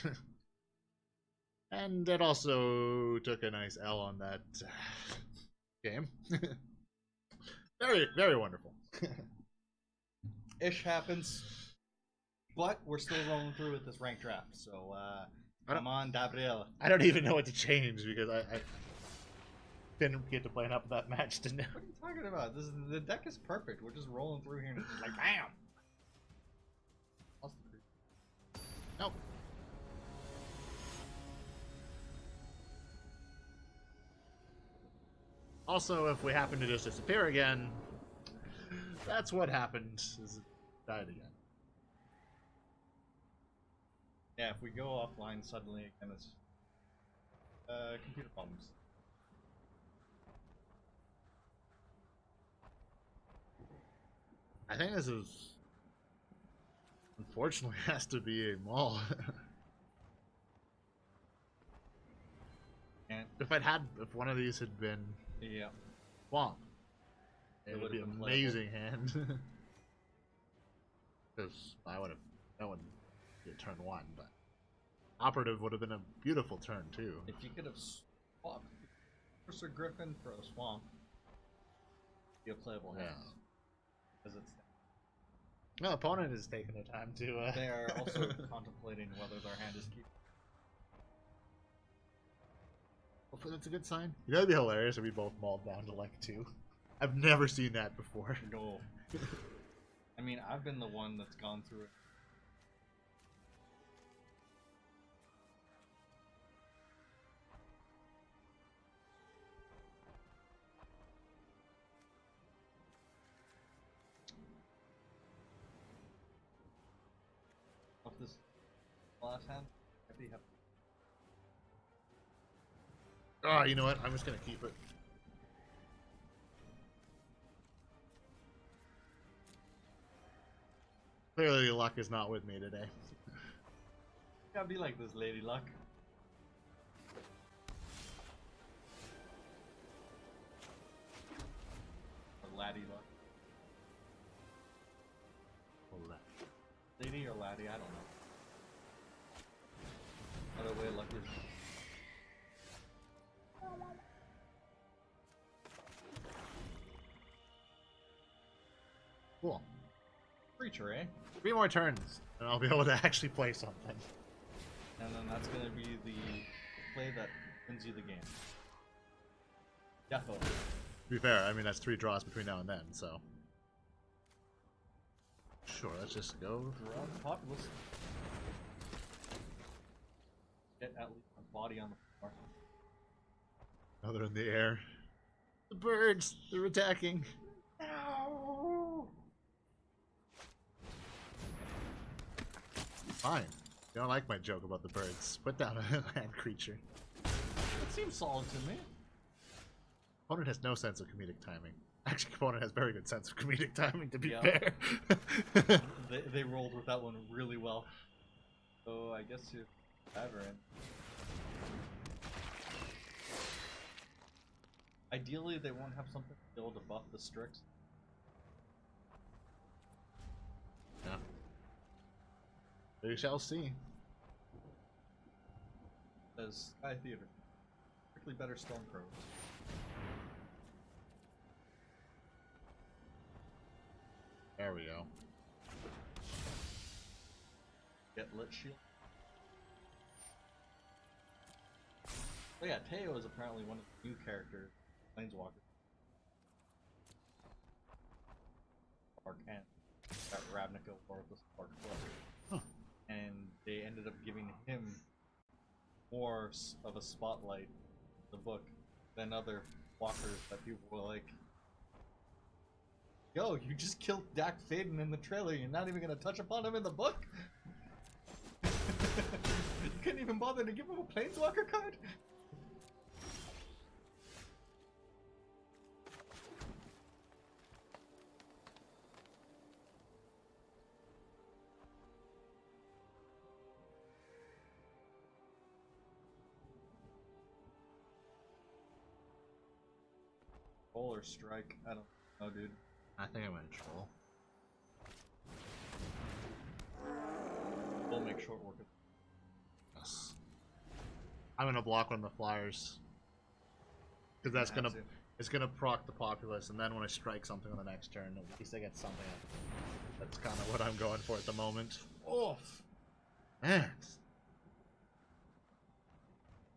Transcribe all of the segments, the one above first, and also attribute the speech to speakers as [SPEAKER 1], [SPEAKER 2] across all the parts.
[SPEAKER 1] fine. And it also took a nice L on that game. Very, very wonderful.
[SPEAKER 2] Ish happens, but we're still rolling through with this ranked draft. So come on, Gabriel.
[SPEAKER 1] I don't even know what to change because I didn't get to play enough of that match to know.
[SPEAKER 2] What are you talking about? The deck is perfect. We're just rolling through here and it's just like bam.
[SPEAKER 1] Nope. Also, if we happen to just disappear again, that's what happened. Is it died again.
[SPEAKER 2] Yeah, if we go offline suddenly again, it's computer problems.
[SPEAKER 1] I think this is, unfortunately, has to be a mall.
[SPEAKER 2] And
[SPEAKER 1] if one of these had been
[SPEAKER 2] yeah,
[SPEAKER 1] swamp, it would be an amazing hand. Because that wouldn't be a turn one, but operative would have been a beautiful turn too.
[SPEAKER 2] If you could have swapped Cursor Griffin for a swamp, be a playable hand. As it's
[SPEAKER 1] no, opponent is taking their time to.
[SPEAKER 2] They are also contemplating whether their hand is keep.
[SPEAKER 1] Hopefully that's a good sign. You know, it'd be hilarious if we both mauled down to like 2. I've never seen that before.
[SPEAKER 2] No. I mean, I've been the one that's gone through it. Off this last hand, I'd be happy.
[SPEAKER 1] Oh, you know what? I'm just gonna keep it. Clearly, luck is not with me today.
[SPEAKER 2] Gotta be like this, Lady Luck. Or Laddie Luck. Lady or Laddie, I don't know. Other way luck is.
[SPEAKER 1] Cool.
[SPEAKER 2] Creature, eh?
[SPEAKER 1] 3 more turns, and I'll be able to actually play something.
[SPEAKER 2] And then that's gonna be the play that wins you the game. Defo.
[SPEAKER 1] To be fair, I mean that's 3 draws between now and then, so. Sure, let's just go.
[SPEAKER 2] Draw the populace. Get at least a body on the floor.
[SPEAKER 1] Oh, they're in the air. The birds! They're attacking!
[SPEAKER 2] No!
[SPEAKER 1] Fine. You don't like my joke about the birds. Put down a land creature.
[SPEAKER 2] It seems solid to me.
[SPEAKER 1] Opponent has no sense of comedic timing. Actually, opponent has very good sense of comedic timing, to be
[SPEAKER 2] Yeah.
[SPEAKER 1] fair.
[SPEAKER 2] They rolled with that one really well. So I guess you have her in. Ideally, they won't have something to be able to buff the Strix.
[SPEAKER 1] Yeah. We shall see.
[SPEAKER 2] As Sky Theater. Strictly better Stormcrows.
[SPEAKER 1] There we go.
[SPEAKER 2] Get Lit Shield. Oh yeah, Teo is apparently one of the new characters, planeswalker. Spark and that Ravnica War of the Spark Club.
[SPEAKER 1] Huh.
[SPEAKER 2] And they ended up giving him more of a spotlight in the book than other walkers that people were like, yo, you just killed Dak Faden in the trailer, you're not even gonna touch upon him in the book? You couldn't even bother to give him a planeswalker card? Roll or strike? I don't know, dude.
[SPEAKER 1] I think I'm gonna troll.
[SPEAKER 2] We'll make short work of it.
[SPEAKER 1] I'm gonna block one of the flyers. Because that's gonna it's gonna proc the populace, and then when I strike something on the next turn, at least I get something. That's kind of what I'm going for at the moment.
[SPEAKER 2] Oh,
[SPEAKER 1] man.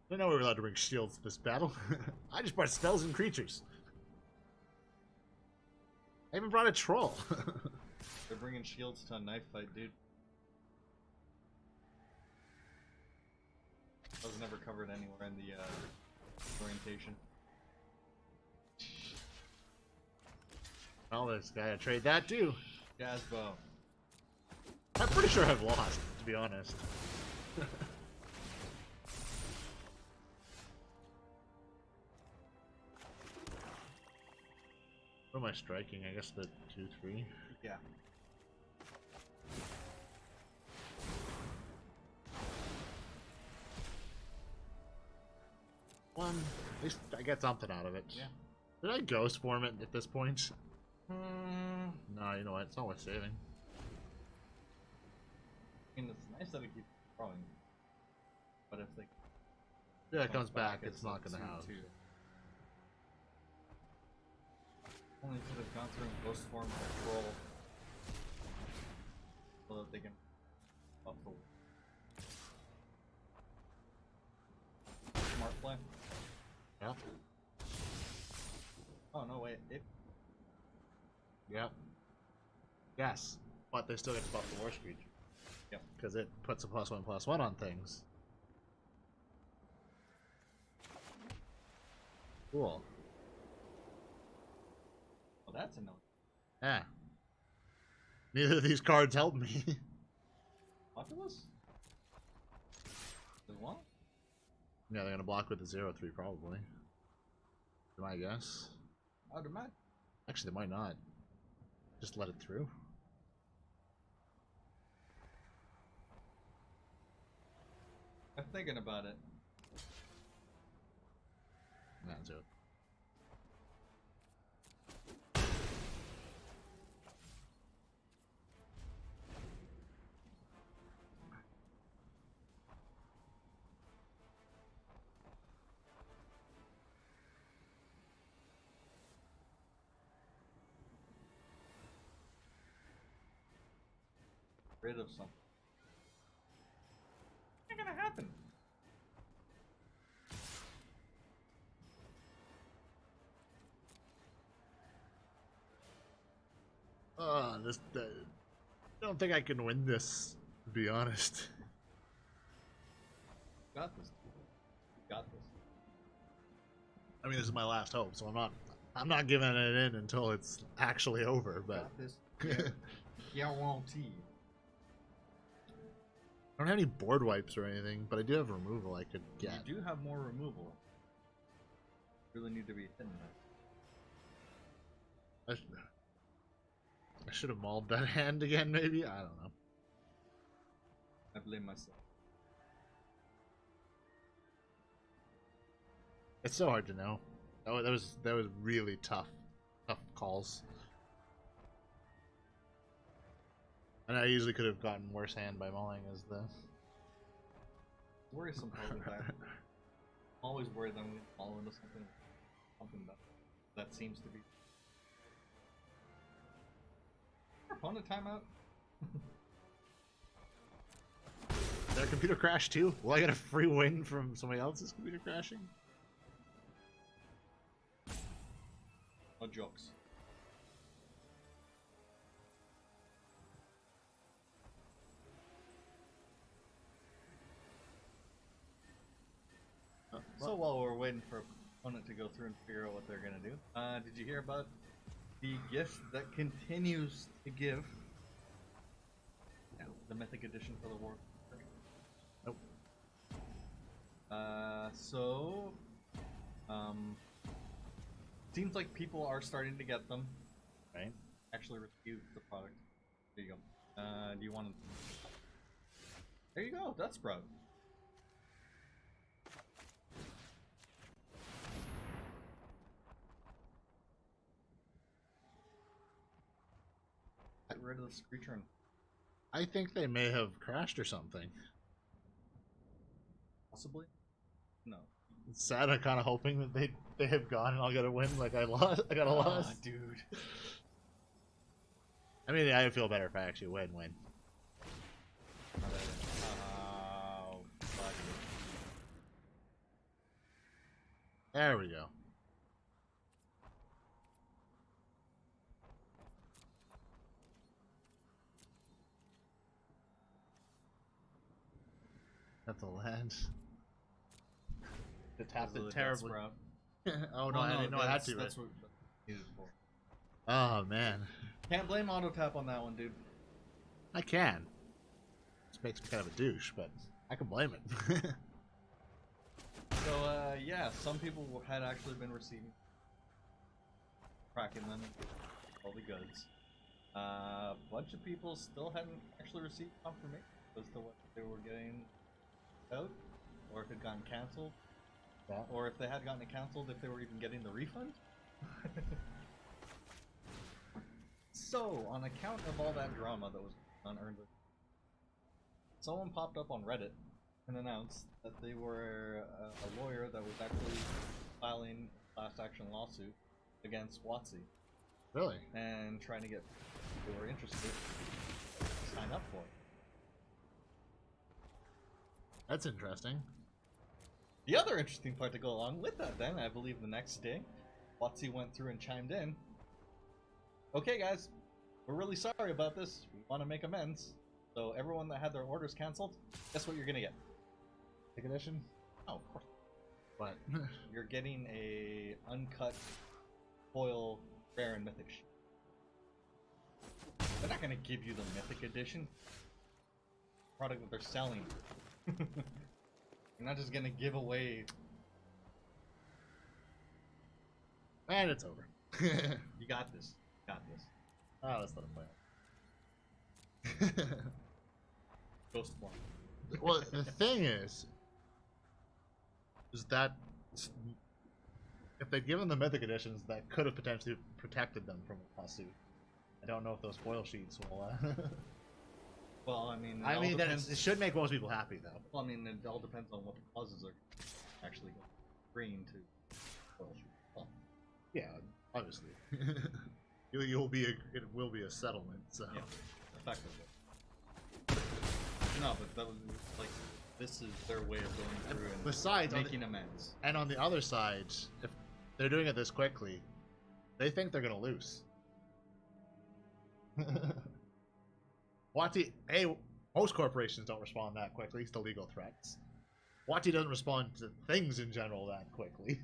[SPEAKER 1] I didn't know we were allowed to bring shields to this battle. I just brought spells and creatures. I even brought a troll.
[SPEAKER 2] They're bringing shields to a knife fight, dude. That was never covered anywhere in the orientation.
[SPEAKER 1] Oh, this guy, I trade that too.
[SPEAKER 2] Jazbo.
[SPEAKER 1] I'm pretty sure I've lost, to be honest. What am I striking? I guess the 2/3.
[SPEAKER 2] Yeah.
[SPEAKER 1] One. At least I get something out of it.
[SPEAKER 2] Yeah.
[SPEAKER 1] Did I ghost form it at this point? No, you know what? It's not worth saving.
[SPEAKER 2] I mean, it's nice that it keeps growing. But if they...
[SPEAKER 1] Yeah, it comes back, it's not gonna have.
[SPEAKER 2] Only could have gone through and ghost form control. So that they can buff the... Smart play.
[SPEAKER 1] Yeah.
[SPEAKER 2] Oh, no, wait. It...
[SPEAKER 1] Yep. Yes. But they still get to buff the war creature.
[SPEAKER 2] Yep.
[SPEAKER 1] Because it puts a +1/+1 on things. Cool.
[SPEAKER 2] Well, that's a no.
[SPEAKER 1] Yeah. Neither of these cards help me.
[SPEAKER 2] Populous? There's one?
[SPEAKER 1] Yeah, they're gonna block with the 0/3 probably. My guess.
[SPEAKER 2] Oh, they might.
[SPEAKER 1] Actually, they might not. Just let it through.
[SPEAKER 2] I'm thinking about it.
[SPEAKER 1] That's it.
[SPEAKER 2] Rid of something. What's gonna happen?
[SPEAKER 1] I don't think I can win this, to be honest.
[SPEAKER 2] Got this. Got this.
[SPEAKER 1] I mean, this is my last hope, so I'm not giving it in until it's actually over, but
[SPEAKER 2] Got this. Guarantee.
[SPEAKER 1] I don't have any board wipes or anything, but I do have removal I could get.
[SPEAKER 2] You do have more removal. Really need to be hitting that.
[SPEAKER 1] I should have mauled that hand again, maybe? I don't know.
[SPEAKER 2] I blame myself.
[SPEAKER 1] It's so hard to know. That was really tough calls. And I usually could have gotten worse hand by mauling as the
[SPEAKER 2] Worrisome part of that. I'm always worried that I'm going to fall into something that seems to be. Opponent timeout?
[SPEAKER 1] Did our computer crash too? Will I get a free win from somebody else's computer crashing?
[SPEAKER 2] No jokes. So while we're waiting for opponent to go through and figure out what they're gonna do, did you hear about the gift that continues to give? Yeah, the Mythic Edition for the War.
[SPEAKER 1] Nope.
[SPEAKER 2] Seems like people are starting to get them.
[SPEAKER 1] Right.
[SPEAKER 2] Actually review the product. There you go. Do you want to... There you go, Death Sprout. Get rid of this creature and...
[SPEAKER 1] I think they may have crashed or something.
[SPEAKER 2] Possibly. No.
[SPEAKER 1] It's sad. I'm kind of hoping that they have gone and I'll get a win. Like I lost. I got a loss.
[SPEAKER 2] Dude.
[SPEAKER 1] I mean, I would feel better if I actually win.
[SPEAKER 2] Oh, fuck.
[SPEAKER 1] There we go. That's a land. It tapped it terribly. Oh no, I didn't know I had to.
[SPEAKER 2] That's what needed for.
[SPEAKER 1] Oh man.
[SPEAKER 2] Can't blame auto tap on that one, dude.
[SPEAKER 1] I can. This makes me kind of a douche, but I can blame it.
[SPEAKER 2] So, yeah, some people had actually been receiving cracking them, all the goods. A bunch of people still hadn't actually received confirmation as to what they were getting out, or if it had gotten cancelled, or if they had gotten it cancelled, if they were even getting the refund. So, on account of all that drama that was unearned, someone popped up on Reddit and announced that they were a lawyer that was actually filing a class action lawsuit against WotC.
[SPEAKER 1] Really?
[SPEAKER 2] And trying to get people who were interested to sign up for it.
[SPEAKER 1] That's interesting.
[SPEAKER 2] The other interesting part to go along with that then, I believe the next day, WotC went through and chimed in. Okay guys, we're really sorry about this. We want to make amends. So everyone that had their orders cancelled, guess what you're gonna get?
[SPEAKER 1] Big edition?
[SPEAKER 2] Oh, of course.
[SPEAKER 1] What?
[SPEAKER 2] You're getting a uncut foil rare and mythic sheet. They're not gonna give you the mythic edition product that they're selling. You're not just gonna give away.
[SPEAKER 1] And it's over.
[SPEAKER 2] You got this. You got this.
[SPEAKER 1] Oh, let's let him play it.
[SPEAKER 2] Ghost form.
[SPEAKER 1] Well, the thing is that if they'd given the mythic editions, that could have potentially protected them from a lawsuit. I don't know if those foil sheets will.
[SPEAKER 2] Well, I mean,
[SPEAKER 1] it should make most people happy, though.
[SPEAKER 2] Well, I mean, it all depends on what the causes are actually agreeing to foil sheet. Well,
[SPEAKER 1] yeah, obviously. it will be a settlement. So
[SPEAKER 2] yeah, effectively. No, but that was like, this is their way of going through and
[SPEAKER 1] besides
[SPEAKER 2] making amends.
[SPEAKER 1] And on the other side, if they're doing it this quickly, they think they're gonna lose. Most corporations don't respond that quickly to legal threats. WotC doesn't respond to things in general that quickly.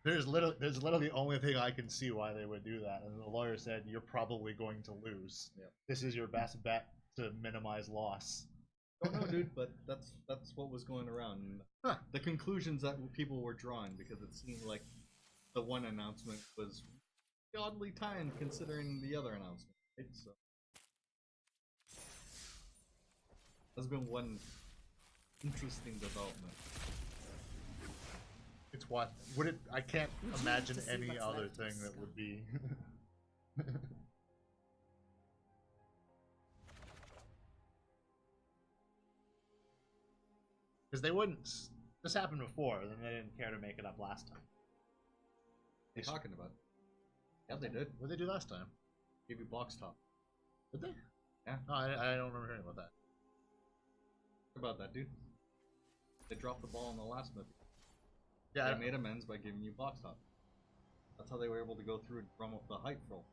[SPEAKER 1] There's literally the only thing I can see why they would do that, and the lawyer said, "You're probably going to lose.
[SPEAKER 2] Yep.
[SPEAKER 1] This is your best bet to minimize loss."
[SPEAKER 2] Don't know, dude, but that's what was going around.
[SPEAKER 1] Huh.
[SPEAKER 2] The conclusions that people were drawing, because it seemed like the one announcement was oddly timed considering the other announcement. Right? So that's been one interesting development.
[SPEAKER 1] It's what would it? I can't imagine any other thing that would be. Because they wouldn't. This happened before, then they didn't care to make it up last time.
[SPEAKER 2] What are you talking about? Yeah, they did.
[SPEAKER 1] What did they do last time?
[SPEAKER 2] Give you box top.
[SPEAKER 1] Did they?
[SPEAKER 2] Yeah.
[SPEAKER 1] No, I don't remember hearing about that.
[SPEAKER 2] What about that, dude? They dropped the ball in the last movie.
[SPEAKER 1] Yeah.
[SPEAKER 2] They made amends by giving you box top. That's how they were able to go through and drum up the hype roll.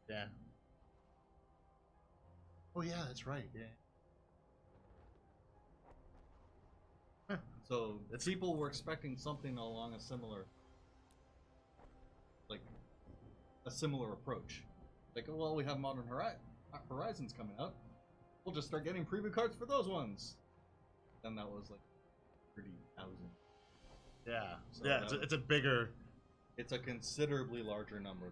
[SPEAKER 1] Yeah. Oh yeah, that's right. Yeah. Huh.
[SPEAKER 2] So people were expecting something along a similar, like, a similar approach. Like, well, we have Modern Horizons coming out. We'll just start getting preview cards for those ones. Then that was like 30,000.
[SPEAKER 1] Yeah.
[SPEAKER 2] So
[SPEAKER 1] yeah. It's a bigger.
[SPEAKER 2] It's a considerably larger number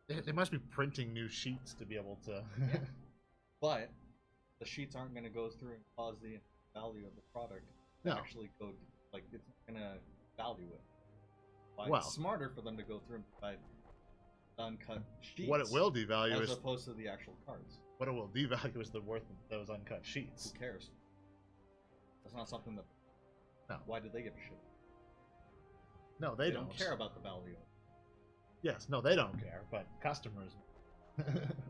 [SPEAKER 2] than.
[SPEAKER 1] They must be printing new sheets to be able to.
[SPEAKER 2] Yeah. But the sheets aren't going to go through and cause the value of the product to
[SPEAKER 1] No.
[SPEAKER 2] actually go, like, it's not going to value it.
[SPEAKER 1] Well,
[SPEAKER 2] it's smarter for them to go through and provide uncut sheets.
[SPEAKER 1] What it will devalue
[SPEAKER 2] as
[SPEAKER 1] is
[SPEAKER 2] opposed to the actual cards.
[SPEAKER 1] What it will devalue is the worth of those uncut sheets.
[SPEAKER 2] Who cares? That's not something that.
[SPEAKER 1] No.
[SPEAKER 2] Why did they give a shit?
[SPEAKER 1] No, they
[SPEAKER 2] don't care about the value.
[SPEAKER 1] Yes, no, they don't care, but customers.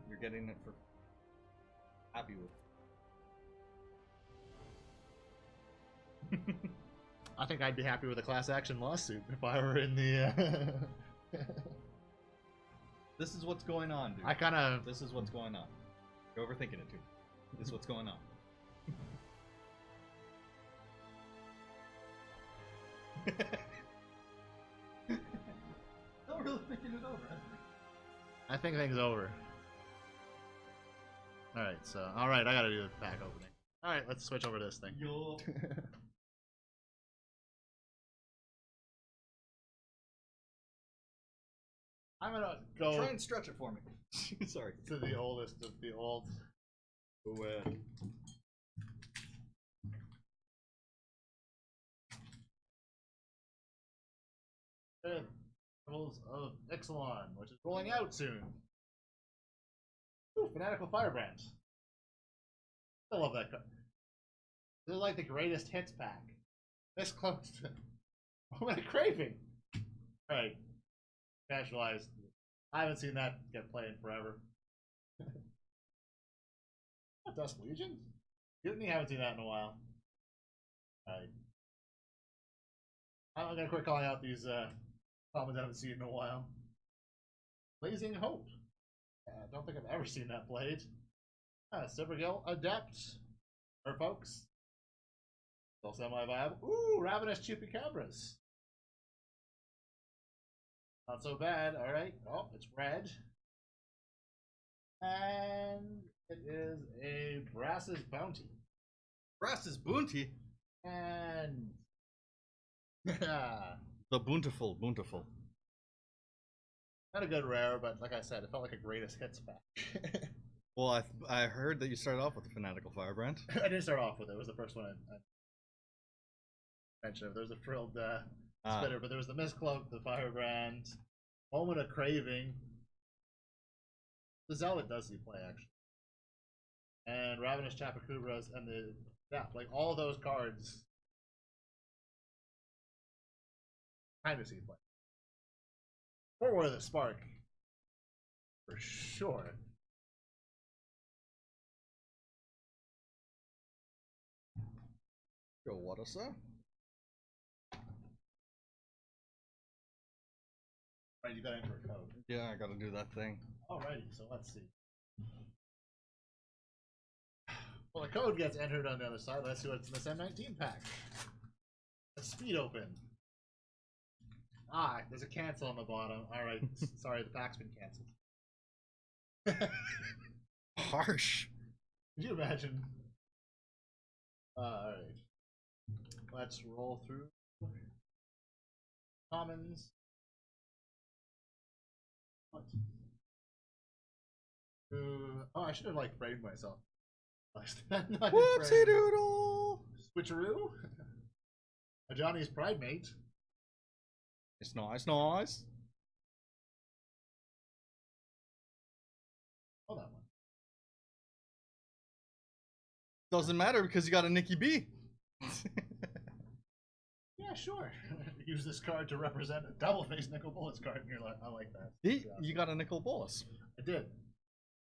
[SPEAKER 2] You're getting it for happy with.
[SPEAKER 1] I think I'd be happy with a class action lawsuit if I were in the.
[SPEAKER 2] This is what's going on, dude.
[SPEAKER 1] I kind of.
[SPEAKER 2] This is what's going on. You're overthinking it, too. This is what's going on. Not really thinking it over.
[SPEAKER 1] I think things over. Alright, so. Alright, I gotta do the pack opening. Alright, let's switch over to this thing.
[SPEAKER 2] Yo.
[SPEAKER 1] I'm gonna go.
[SPEAKER 2] Try and stretch it for me. Sorry.
[SPEAKER 1] To the oldest of the old. Levels of Ixalan, which is rolling out soon. Ooh, Fanatical Firebrand. I love that card. This is like the greatest hits pack. This close to Moment of Craving. Alright. Casualized. I haven't seen that get played in forever. Dusk Legion? Mutiny? Haven't seen that in a while. Alright. I'm gonna quit calling out these commons I haven't seen in a while. Blazing Hope. I don't think I've ever seen that played. Silvergill Adept. Or folks. Still semi-viable. Ooh, Ravenous Chupacabras. Not so bad. Alright. Oh, it's red. And it is a Brass's Bounty.
[SPEAKER 2] Brass's Bounty?
[SPEAKER 1] And
[SPEAKER 2] the Bountiful.
[SPEAKER 1] not a good rare, but like I said, it felt like a greatest hits pack.
[SPEAKER 2] Well, I heard that you started off with the Fanatical Firebrand.
[SPEAKER 1] I didn't start off with it. It was the first one I mentioned. There was a frilled spitter, but there was the Mistcloak, the Firebrand, Moment of Craving. The Zealot does see play, actually. And Ravenous Chupacabras, and like all those cards kind of see play. Or the Spark, for sure.
[SPEAKER 2] Yo, what is that?
[SPEAKER 1] Right, you gotta enter a code.
[SPEAKER 2] Yeah, I gotta do that thing.
[SPEAKER 1] Alrighty, so let's see. Well, the code gets entered on the other side. Let's see what's in this M19 pack. A speed open. Ah, there's a cancel on the bottom. Alright, sorry, the pack's been canceled.
[SPEAKER 2] Harsh.
[SPEAKER 1] Could you imagine? Alright. Let's roll through. Commons. What? Oh, I should have like framed myself.
[SPEAKER 2] Whoopsie doodle!
[SPEAKER 1] Switcheroo? A Johnny's Pride Mate.
[SPEAKER 2] It's nice.
[SPEAKER 1] Oh, that one.
[SPEAKER 2] Doesn't matter because you got a Nikki B.
[SPEAKER 1] Yeah, sure. Use this card to represent a double-faced Nicol Bolas card, and you're like, I like that.
[SPEAKER 2] You got a Nicol Bolas.
[SPEAKER 1] I did.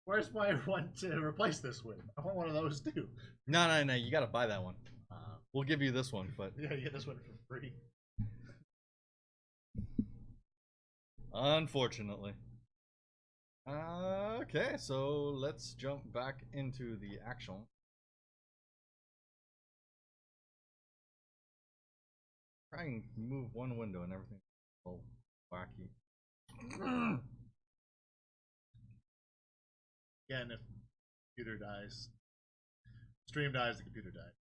[SPEAKER 1] Where's my one to replace this with? I want one of those too.
[SPEAKER 2] No, you gotta buy that one. We'll give you this one, but
[SPEAKER 1] yeah, you get this one for free.
[SPEAKER 2] Unfortunately. Okay, so let's jump back into the action. Try and move one window and everything. Oh, wacky.
[SPEAKER 1] Again, if the computer dies, stream dies, the computer dies.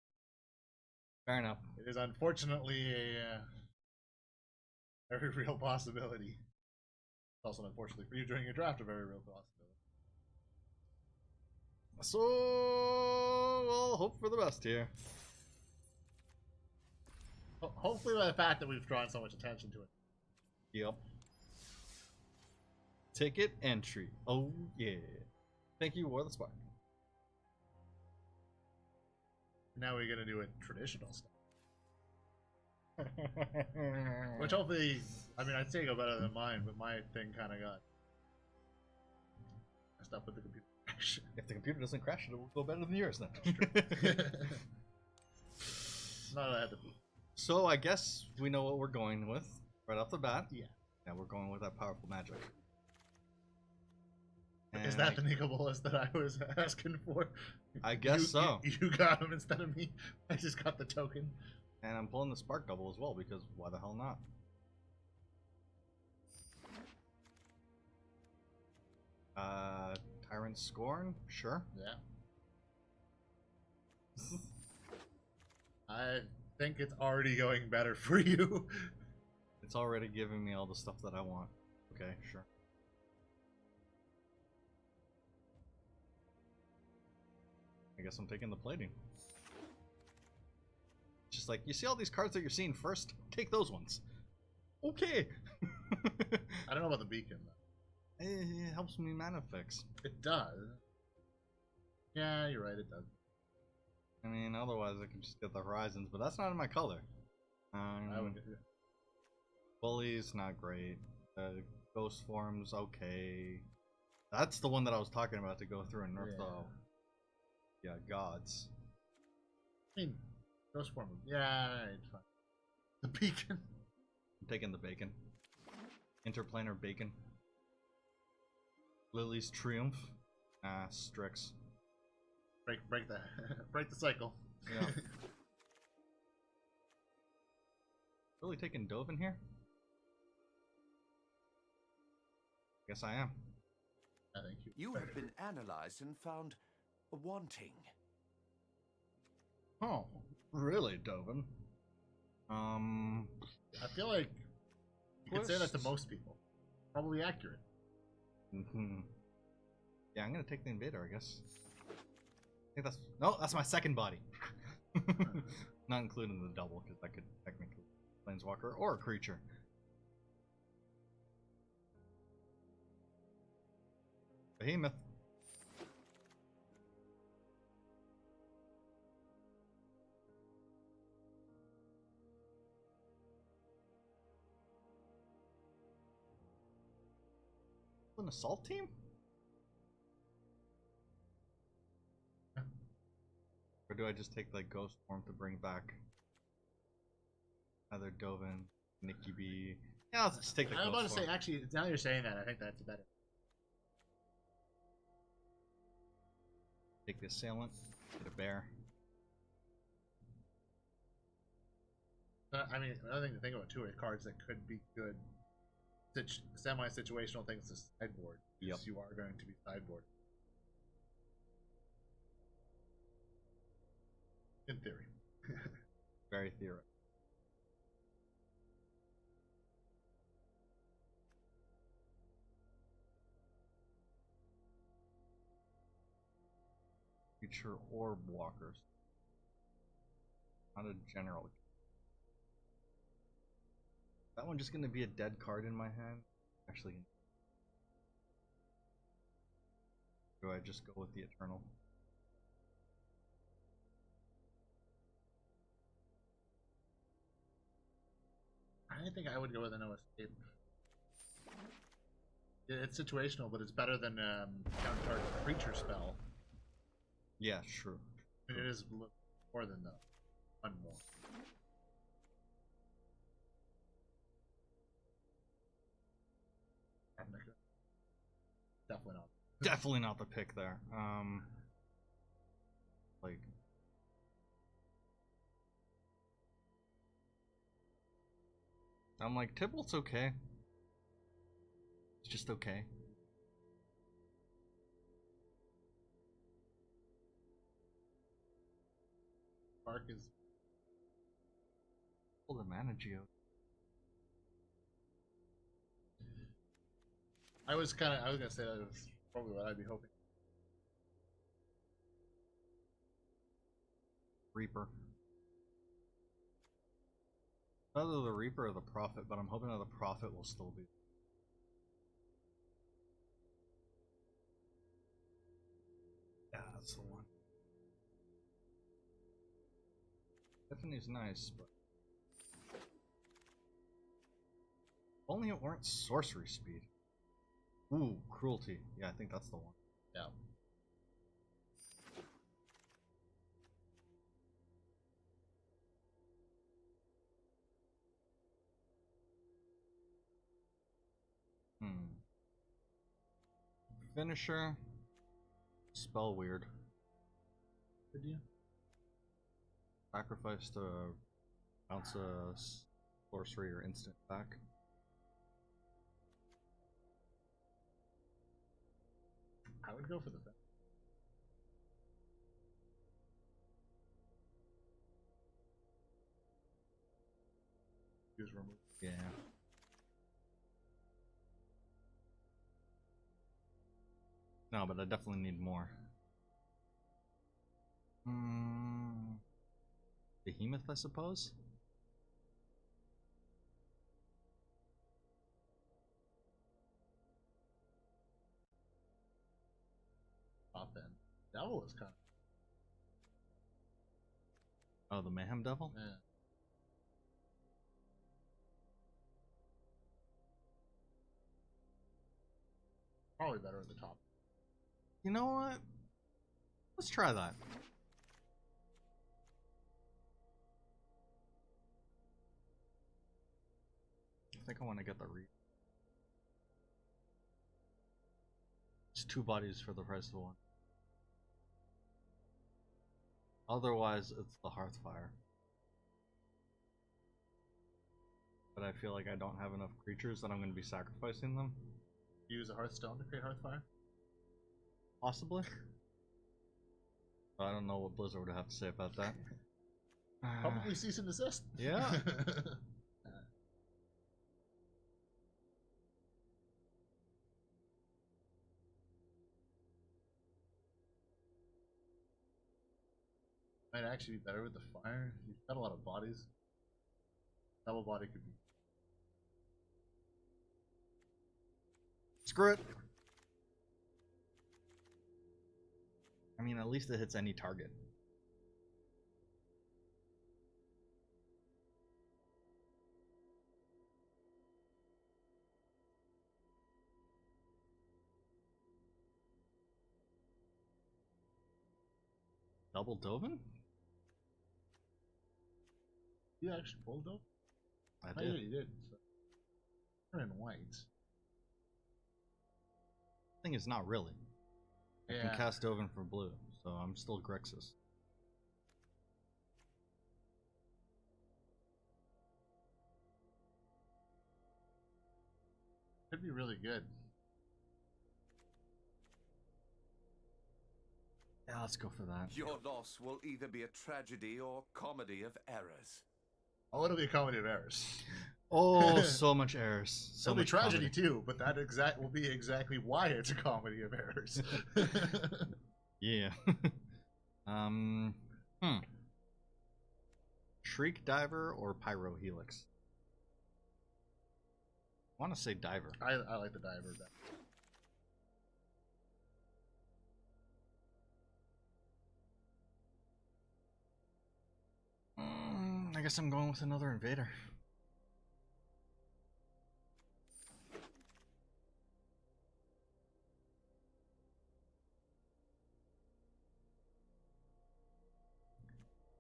[SPEAKER 2] Fair enough.
[SPEAKER 1] It is unfortunately a very real possibility. It's also unfortunately for you during your draft a very real possibility.
[SPEAKER 2] So we'll hope for the best here.
[SPEAKER 1] Hopefully by the fact that we've drawn so much attention to it.
[SPEAKER 2] Yep. Ticket entry. Oh yeah. Thank you, War the Spark.
[SPEAKER 1] Now we're gonna do it traditional stuff. Which hopefully, I mean, I'd say go better than mine, but my thing kind of got messed up with the computer.
[SPEAKER 2] If the computer doesn't crash, it will go better than yours then.
[SPEAKER 1] Not that I had to.
[SPEAKER 2] So I guess we know what we're going with right off the bat.
[SPEAKER 1] Yeah.
[SPEAKER 2] Yeah, we're going with that powerful magic.
[SPEAKER 1] Is that the Nicobolus that I was asking for?
[SPEAKER 2] I guess so.
[SPEAKER 1] You got him instead of me. I just got the token.
[SPEAKER 2] And I'm pulling the Spark Double as well, because why the hell not? Tyrant Scorn? Sure.
[SPEAKER 1] Yeah. I think it's already going better for you.
[SPEAKER 2] It's already giving me all the stuff that I want. Okay, sure. I guess I'm taking the plating. Just like, you see all these cards that you're seeing first? Take those ones. Okay.
[SPEAKER 1] I don't know about the beacon though.
[SPEAKER 2] It helps me mana fix.
[SPEAKER 1] It does. Yeah, you're right, it does.
[SPEAKER 2] I mean, otherwise I can just get the Horizons, but that's not in my color.
[SPEAKER 1] I would do it.
[SPEAKER 2] Bully's not great. Ghost Form's okay. That's the one that I was talking about to go through and nerf the gods.
[SPEAKER 1] I mean, Ghost Form. Yeah, it's fine. The beacon.
[SPEAKER 2] I'm taking the bacon. Interplanar bacon. Lily's Triumph. Strix.
[SPEAKER 1] Break the break the cycle.
[SPEAKER 2] Yeah. Really taking Dove in here? Guess I am.
[SPEAKER 1] Thank you.
[SPEAKER 3] You have been analyzed and found wanting.
[SPEAKER 2] Oh, really, Dovin?
[SPEAKER 1] I feel like you could say that to most people. Probably accurate.
[SPEAKER 2] Yeah, I'm gonna take the Invader, I guess. I think that's my second body. Not including the double, because that could technically be a planeswalker or a creature. Behemoth. An assault team? Or do I just take like Ghost Form to bring back either Dovin, Nikki B? Yeah, let's just take the Ghost Form.
[SPEAKER 1] I'm about to say, actually, now you're saying that, I think that's better.
[SPEAKER 2] Take the Assailant, get a Bear.
[SPEAKER 1] I mean, another thing to think about too are cards that could be good semi-situational things to sideboard.
[SPEAKER 2] Yep.
[SPEAKER 1] You are going to be sideboard. In theory.
[SPEAKER 2] Very theoretical. Future Orb Walkers. Not a general. That one just gonna be a dead card in my hand? Actually, do I just go with the Eternal?
[SPEAKER 1] I think I would go with a no escape. It's situational, but it's better than counter creature spell.
[SPEAKER 2] Yeah, true.
[SPEAKER 1] And it is more than the one more. Definitely not.
[SPEAKER 2] Definitely not the pick there. Like, I'm like, Tybalt's okay. It's just okay.
[SPEAKER 1] Park is.
[SPEAKER 2] Pull the mana geo.
[SPEAKER 1] I was gonna say that was probably what I'd be hoping.
[SPEAKER 2] Reaper. Either the Reaper or the Prophet, but I'm hoping that the Prophet will still be. Yeah, that's the one. Tiffany's nice, but if only it weren't sorcery speed. Ooh, cruelty. Yeah, I think that's the one.
[SPEAKER 1] Yeah.
[SPEAKER 2] Finisher. Spell weird.
[SPEAKER 1] Did you?
[SPEAKER 2] Sacrifice to bounce a sorcery or instant back.
[SPEAKER 1] I would go for the use remove.
[SPEAKER 2] Yeah. No, but I definitely need more. Behemoth, I suppose?
[SPEAKER 1] Top end. Devil is kind of.
[SPEAKER 2] Oh, the Mayhem Devil?
[SPEAKER 1] Yeah. Probably better at the top.
[SPEAKER 2] You know what? Let's try that. I think I want to get the read. It's 2 bodies for the price of 1. Otherwise, it's the Hearthfire. But I feel like I don't have enough creatures that I'm going to be sacrificing them.
[SPEAKER 1] Use a Hearthstone to create Hearthfire?
[SPEAKER 2] Possibly. I don't know what Blizzard would have to say about that.
[SPEAKER 1] Probably cease and desist.
[SPEAKER 2] Yeah.
[SPEAKER 1] Might actually be better with the fire. You've got a lot of bodies. Double body could be.
[SPEAKER 2] Screw it. I mean, at least it hits any target. Double Dovin?
[SPEAKER 1] You actually pulled up?
[SPEAKER 2] I
[SPEAKER 1] Oh,
[SPEAKER 2] did.
[SPEAKER 1] yeah, you did. So. You're in white.
[SPEAKER 2] Thing is, not really. I
[SPEAKER 1] Yeah.
[SPEAKER 2] can cast Dovin for blue, so I'm still Grixis.
[SPEAKER 1] Could be really good.
[SPEAKER 2] Yeah, let's go for that.
[SPEAKER 3] Your loss will either be a tragedy or comedy of errors.
[SPEAKER 1] Oh, it'll be a comedy of errors.
[SPEAKER 2] Oh, so much errors. So
[SPEAKER 1] It'll be
[SPEAKER 2] much
[SPEAKER 1] tragedy
[SPEAKER 2] comedy.
[SPEAKER 1] too, but that will be exactly why it's a comedy of errors.
[SPEAKER 2] Yeah. Shriek Diver or Pyro Helix? I want to say Diver.
[SPEAKER 1] I like the diver better.
[SPEAKER 2] I guess I'm going with another Invader.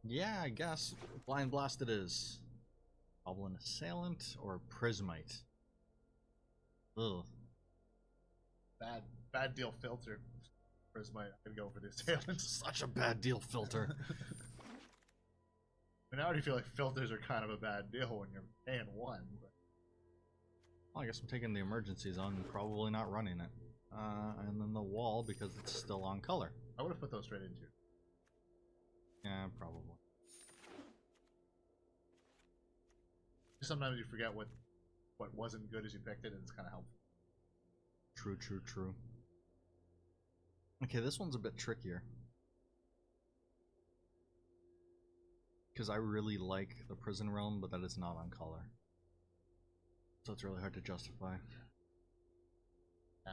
[SPEAKER 2] Yeah, I guess. Blind Blast it is. Goblin Assailant or Prismite? Ugh.
[SPEAKER 1] Bad deal filter. Prismite, I'd go for the assailant.
[SPEAKER 2] Such a bad deal filter.
[SPEAKER 1] I mean, I already feel like filters are kind of a bad deal when you're paying 1. But...
[SPEAKER 2] Well, I guess I'm taking the emergencies on and probably not running it. And then the wall because it's still on color.
[SPEAKER 1] I would have put those straight into.
[SPEAKER 2] Yeah, probably.
[SPEAKER 1] Sometimes you forget what wasn't good as you picked it, and it's kind of helpful.
[SPEAKER 2] True, true, true. Okay, this one's a bit trickier. Because I really like the Prison Realm, but that is not on color. So it's really hard to justify.
[SPEAKER 1] Yeah.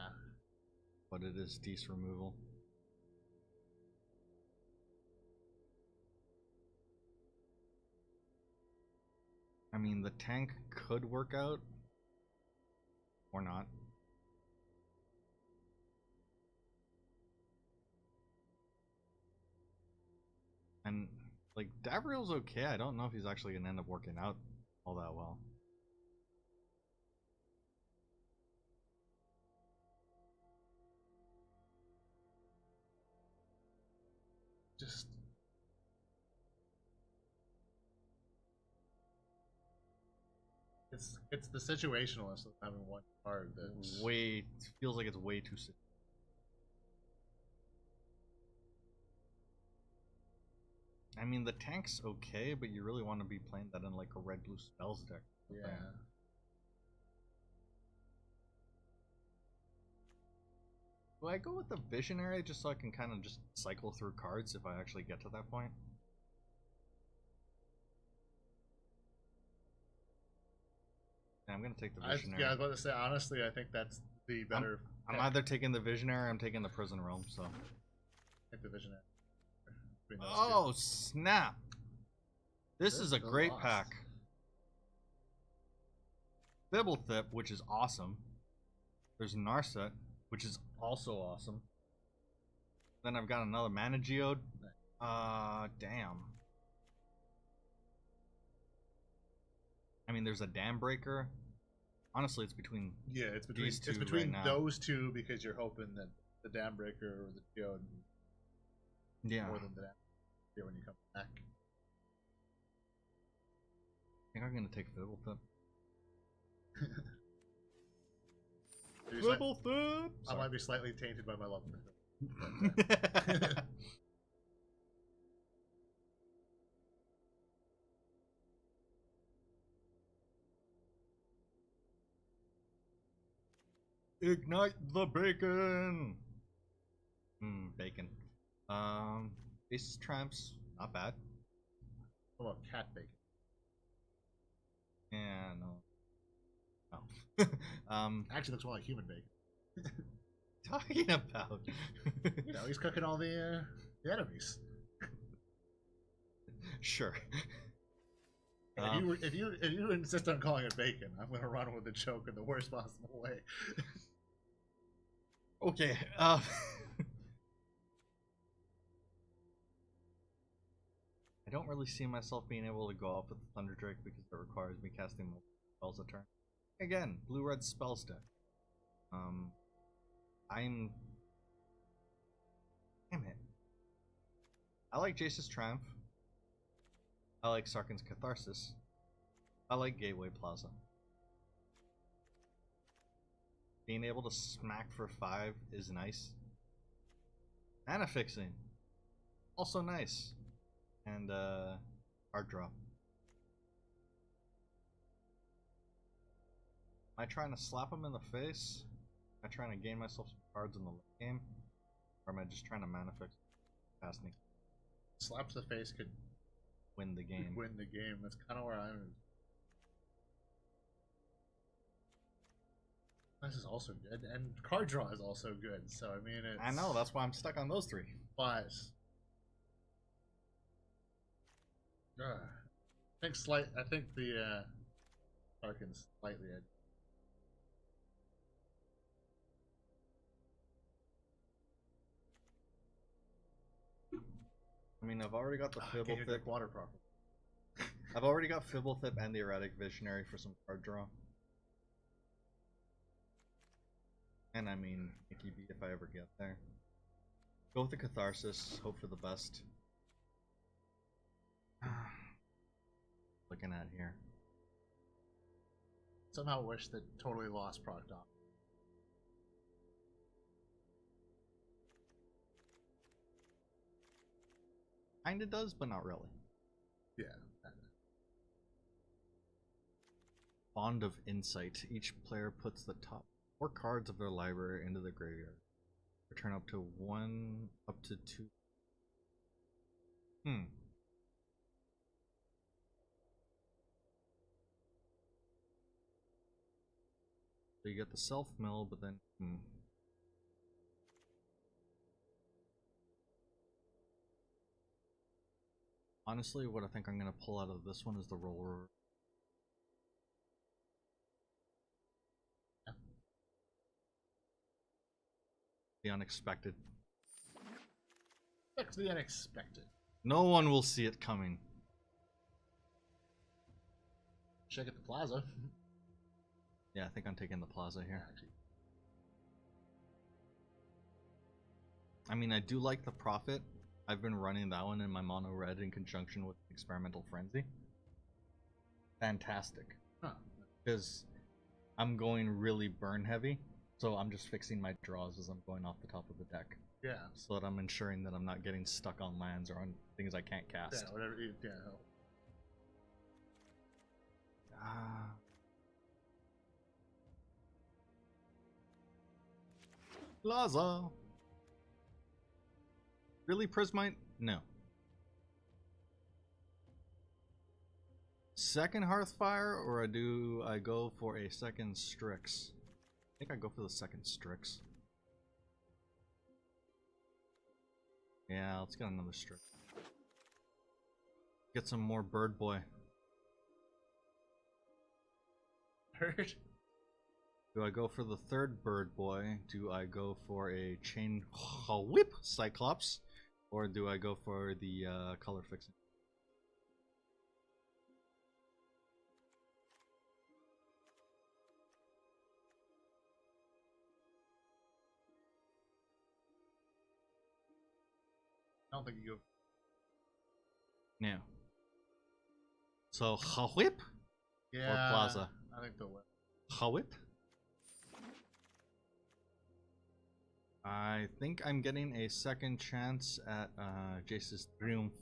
[SPEAKER 2] But it is Deece removal. I mean, the tank could work out. Or not. And, like, Davriel's okay. I don't know if he's actually going to end up working out all that well.
[SPEAKER 1] Just... It's the situationalist of having one card that's...
[SPEAKER 2] Way... feels like it's way too... I mean, the tank's okay, but you really want to be playing that in like a red-blue spells deck.
[SPEAKER 1] Yeah.
[SPEAKER 2] Do I go with the Visionary just so I can kind of just cycle through cards if I actually get to that point? Yeah, I'm going to take the Visionary.
[SPEAKER 1] Yeah, I was about to say, honestly, I think that's the better...
[SPEAKER 2] I'm either taking the Visionary or I'm taking the Prison Realm, so...
[SPEAKER 1] Take the Visionary.
[SPEAKER 2] Oh, snap! This is a great pack. Bibblethip, which is awesome. There's Narset, which is also awesome. Then I've got another Mana Geode. Damn. I mean, there's a Dam Breaker. Honestly, it's between
[SPEAKER 1] it's between
[SPEAKER 2] right
[SPEAKER 1] those two because you're hoping that the Dam Breaker or the Geode more than the Dam Breaker when you come back.
[SPEAKER 2] I think I'm gonna take Bibblethip.
[SPEAKER 1] Bibblethip. I might be slightly tainted by my love of it.
[SPEAKER 2] Ignite the bacon! Bacon. Aces Tramps, not bad.
[SPEAKER 1] What about cat bacon?
[SPEAKER 2] Yeah, no.
[SPEAKER 1] Actually looks more like human bacon.
[SPEAKER 2] Talking about?
[SPEAKER 1] You know, he's cooking all the enemies.
[SPEAKER 2] Sure.
[SPEAKER 1] If you insist on calling it bacon, I'm gonna run with the joke in the worst possible way.
[SPEAKER 2] Okay. I don't really see myself being able to go off with the Thunder Drake because it requires me casting multiple spells a turn. Again, blue-red spells deck. Damn it. I like Jace's Triumph. I like Sarkhan's Catharsis. I like Gateway Plaza. Being able to smack for 5 is nice. Mana Fixing. Also nice. And Art Draw. Am I trying to slap him in the face? Am I trying to gain myself some cards in the late game? Or am I just trying to Mana Fix casting?
[SPEAKER 1] Slaps the face could
[SPEAKER 2] win the game.
[SPEAKER 1] Win the game. That's kind of where I'm. This is also good, and card draw is also good. So I mean, it's...
[SPEAKER 2] I know, that's why I'm stuck on those 3.
[SPEAKER 1] But I think the Sarkhan's slightly edgy.
[SPEAKER 2] I mean, I've already got the Fibblethip.
[SPEAKER 1] Water properly.
[SPEAKER 2] I've already got Fibblethip and the Erratic Visionary for some card draw. And I mean, Mickey B if I ever get there. Go with the Catharsis, hope for the best. Looking at here.
[SPEAKER 1] Somehow wish that Totally Lost proc off.
[SPEAKER 2] Kinda does, but not really.
[SPEAKER 1] Yeah.
[SPEAKER 2] Bond of Insight. Each player puts the top 4 cards of their library into the graveyard. Return up to 2. So you get the self-mill, but then... Honestly, what I think I'm going to pull out of this one is the roller. The unexpected.
[SPEAKER 1] Expect the unexpected.
[SPEAKER 2] No one will see it coming.
[SPEAKER 1] Check at the plaza.
[SPEAKER 2] Yeah, I think I'm taking the plaza here.
[SPEAKER 1] Actually,
[SPEAKER 2] I mean, I do like the profit. I've been running that one in my mono red in conjunction with Experimental Frenzy. Fantastic.
[SPEAKER 1] huh.
[SPEAKER 2] Because I'm going really burn heavy, so I'm just fixing my draws as I'm going off the top of the deck.
[SPEAKER 1] Yeah.
[SPEAKER 2] So that I'm ensuring that I'm not getting stuck on lands or on things I can't cast.
[SPEAKER 1] Yeah, whatever. Yeah.
[SPEAKER 2] Plaza. Really, Prismite? No. Second Hearthfire, or do I go for a second Strix? I think I go for the second Strix. Yeah, let's get another Strix. Get some more Bird Boy.
[SPEAKER 1] Heard.
[SPEAKER 2] Do I go for the third Bird Boy? Do I go for a Chain Whip Cyclops? Or do I go for the color fixing?
[SPEAKER 1] I don't think you go.
[SPEAKER 2] Yeah. So, Whip
[SPEAKER 1] Yeah.
[SPEAKER 2] or Plaza?
[SPEAKER 1] I think they'll win.
[SPEAKER 2] Whip? I think I'm getting a second chance at Jace's Triumph.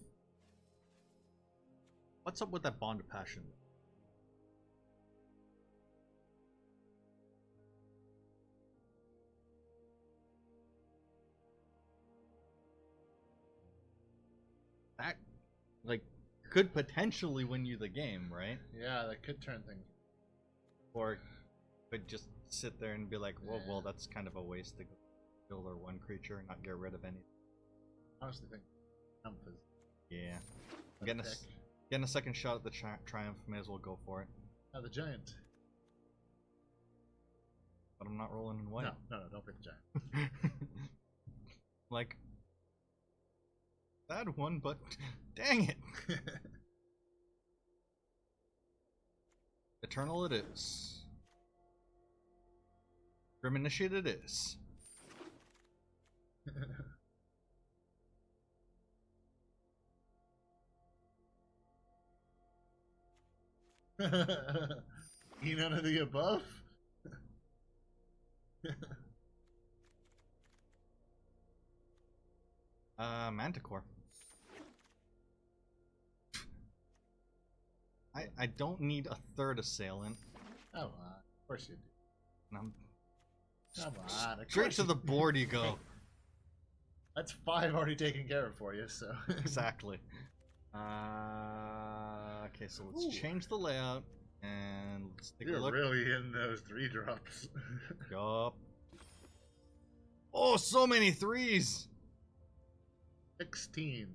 [SPEAKER 2] What's up with that Bond of Passion? That, like, could potentially win you the game, right?
[SPEAKER 1] Yeah, that could turn things.
[SPEAKER 2] Or could just sit there and be like, well,
[SPEAKER 1] Yeah.
[SPEAKER 2] that's kind of a waste to go kill their one creature and not get rid of any.
[SPEAKER 1] I honestly think Triumph is
[SPEAKER 2] Yeah.
[SPEAKER 1] the
[SPEAKER 2] Getting a,
[SPEAKER 1] pick.
[SPEAKER 2] getting a second shot at the Triumph, may as well go for it.
[SPEAKER 1] The giant.
[SPEAKER 2] But I'm not rolling in white.
[SPEAKER 1] No, don't pick the giant.
[SPEAKER 2] Like, bad one, but dang it. Eternal it is. Grim Initiate it is.
[SPEAKER 1] None of the above?
[SPEAKER 2] Manticore. I don't need a third assailant.
[SPEAKER 1] Come on. Of course you do.
[SPEAKER 2] And I'm
[SPEAKER 1] Come on. Of
[SPEAKER 2] straight
[SPEAKER 1] course
[SPEAKER 2] to
[SPEAKER 1] you
[SPEAKER 2] the
[SPEAKER 1] do.
[SPEAKER 2] board you go.
[SPEAKER 1] That's 5 already taken care of for you, so.
[SPEAKER 2] Exactly. Okay, so let's
[SPEAKER 1] Ooh.
[SPEAKER 2] change the layout and let's take a
[SPEAKER 1] You're
[SPEAKER 2] look.
[SPEAKER 1] really in those 3 drops.
[SPEAKER 2] Yup. Oh, so many threes!
[SPEAKER 1] 16.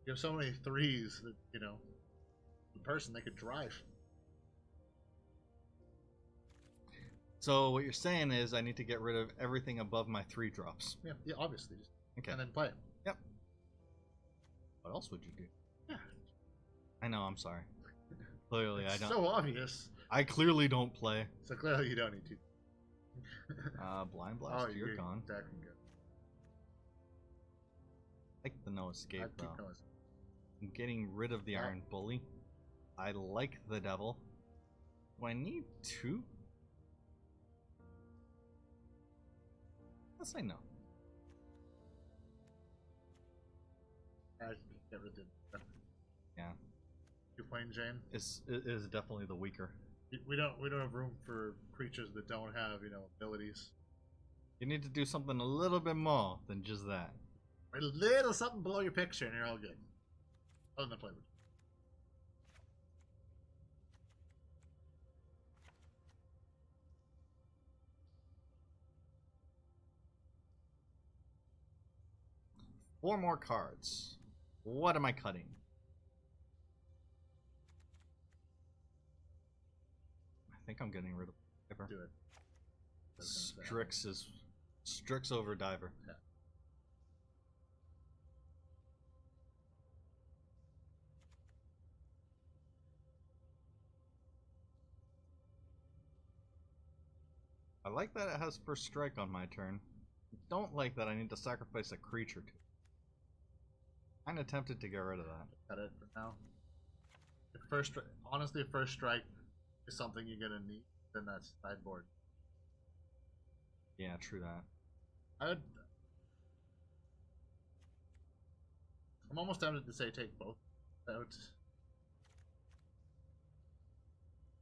[SPEAKER 1] You have so many 3s that, the person they could drive.
[SPEAKER 2] So what you're saying is I need to get rid of everything above my 3 drops.
[SPEAKER 1] Yeah, obviously. Just,
[SPEAKER 2] Okay.
[SPEAKER 1] And then play it.
[SPEAKER 2] Yep. What else would you do?
[SPEAKER 1] Yeah.
[SPEAKER 2] I know, I'm sorry. Clearly,
[SPEAKER 1] It's
[SPEAKER 2] I don't.
[SPEAKER 1] so obvious.
[SPEAKER 2] I clearly don't play.
[SPEAKER 1] So clearly you don't need to.
[SPEAKER 2] Blind Blast, you're gone.
[SPEAKER 1] That can go.
[SPEAKER 2] I like the no escape
[SPEAKER 1] I'd
[SPEAKER 2] though.
[SPEAKER 1] keep going.
[SPEAKER 2] I'm getting rid of the
[SPEAKER 1] Yeah.
[SPEAKER 2] Iron Bully. I like the Devil. Do I need 2? Let's say no.
[SPEAKER 1] I'd get rid of it.
[SPEAKER 2] Yeah,
[SPEAKER 1] You playing Jane?
[SPEAKER 2] it is definitely the weaker.
[SPEAKER 1] We don't have room for creatures that don't have abilities.
[SPEAKER 2] You need to do something a little bit more than just that.
[SPEAKER 1] A little something below your picture, and you're all good. Other than flavor.
[SPEAKER 2] Four more cards. What am I cutting? I think I'm getting rid of Piper.
[SPEAKER 1] Do it.
[SPEAKER 2] Strix over Diver.
[SPEAKER 1] Yeah.
[SPEAKER 2] I like that it has first strike on my turn. I don't like that I need to sacrifice a creature to it. I'm tempted to get rid of that.
[SPEAKER 1] Cut it for now. Honestly, if first strike is something you're gonna need, then that's sideboard.
[SPEAKER 2] Yeah, true that.
[SPEAKER 1] I'm almost tempted to say take both out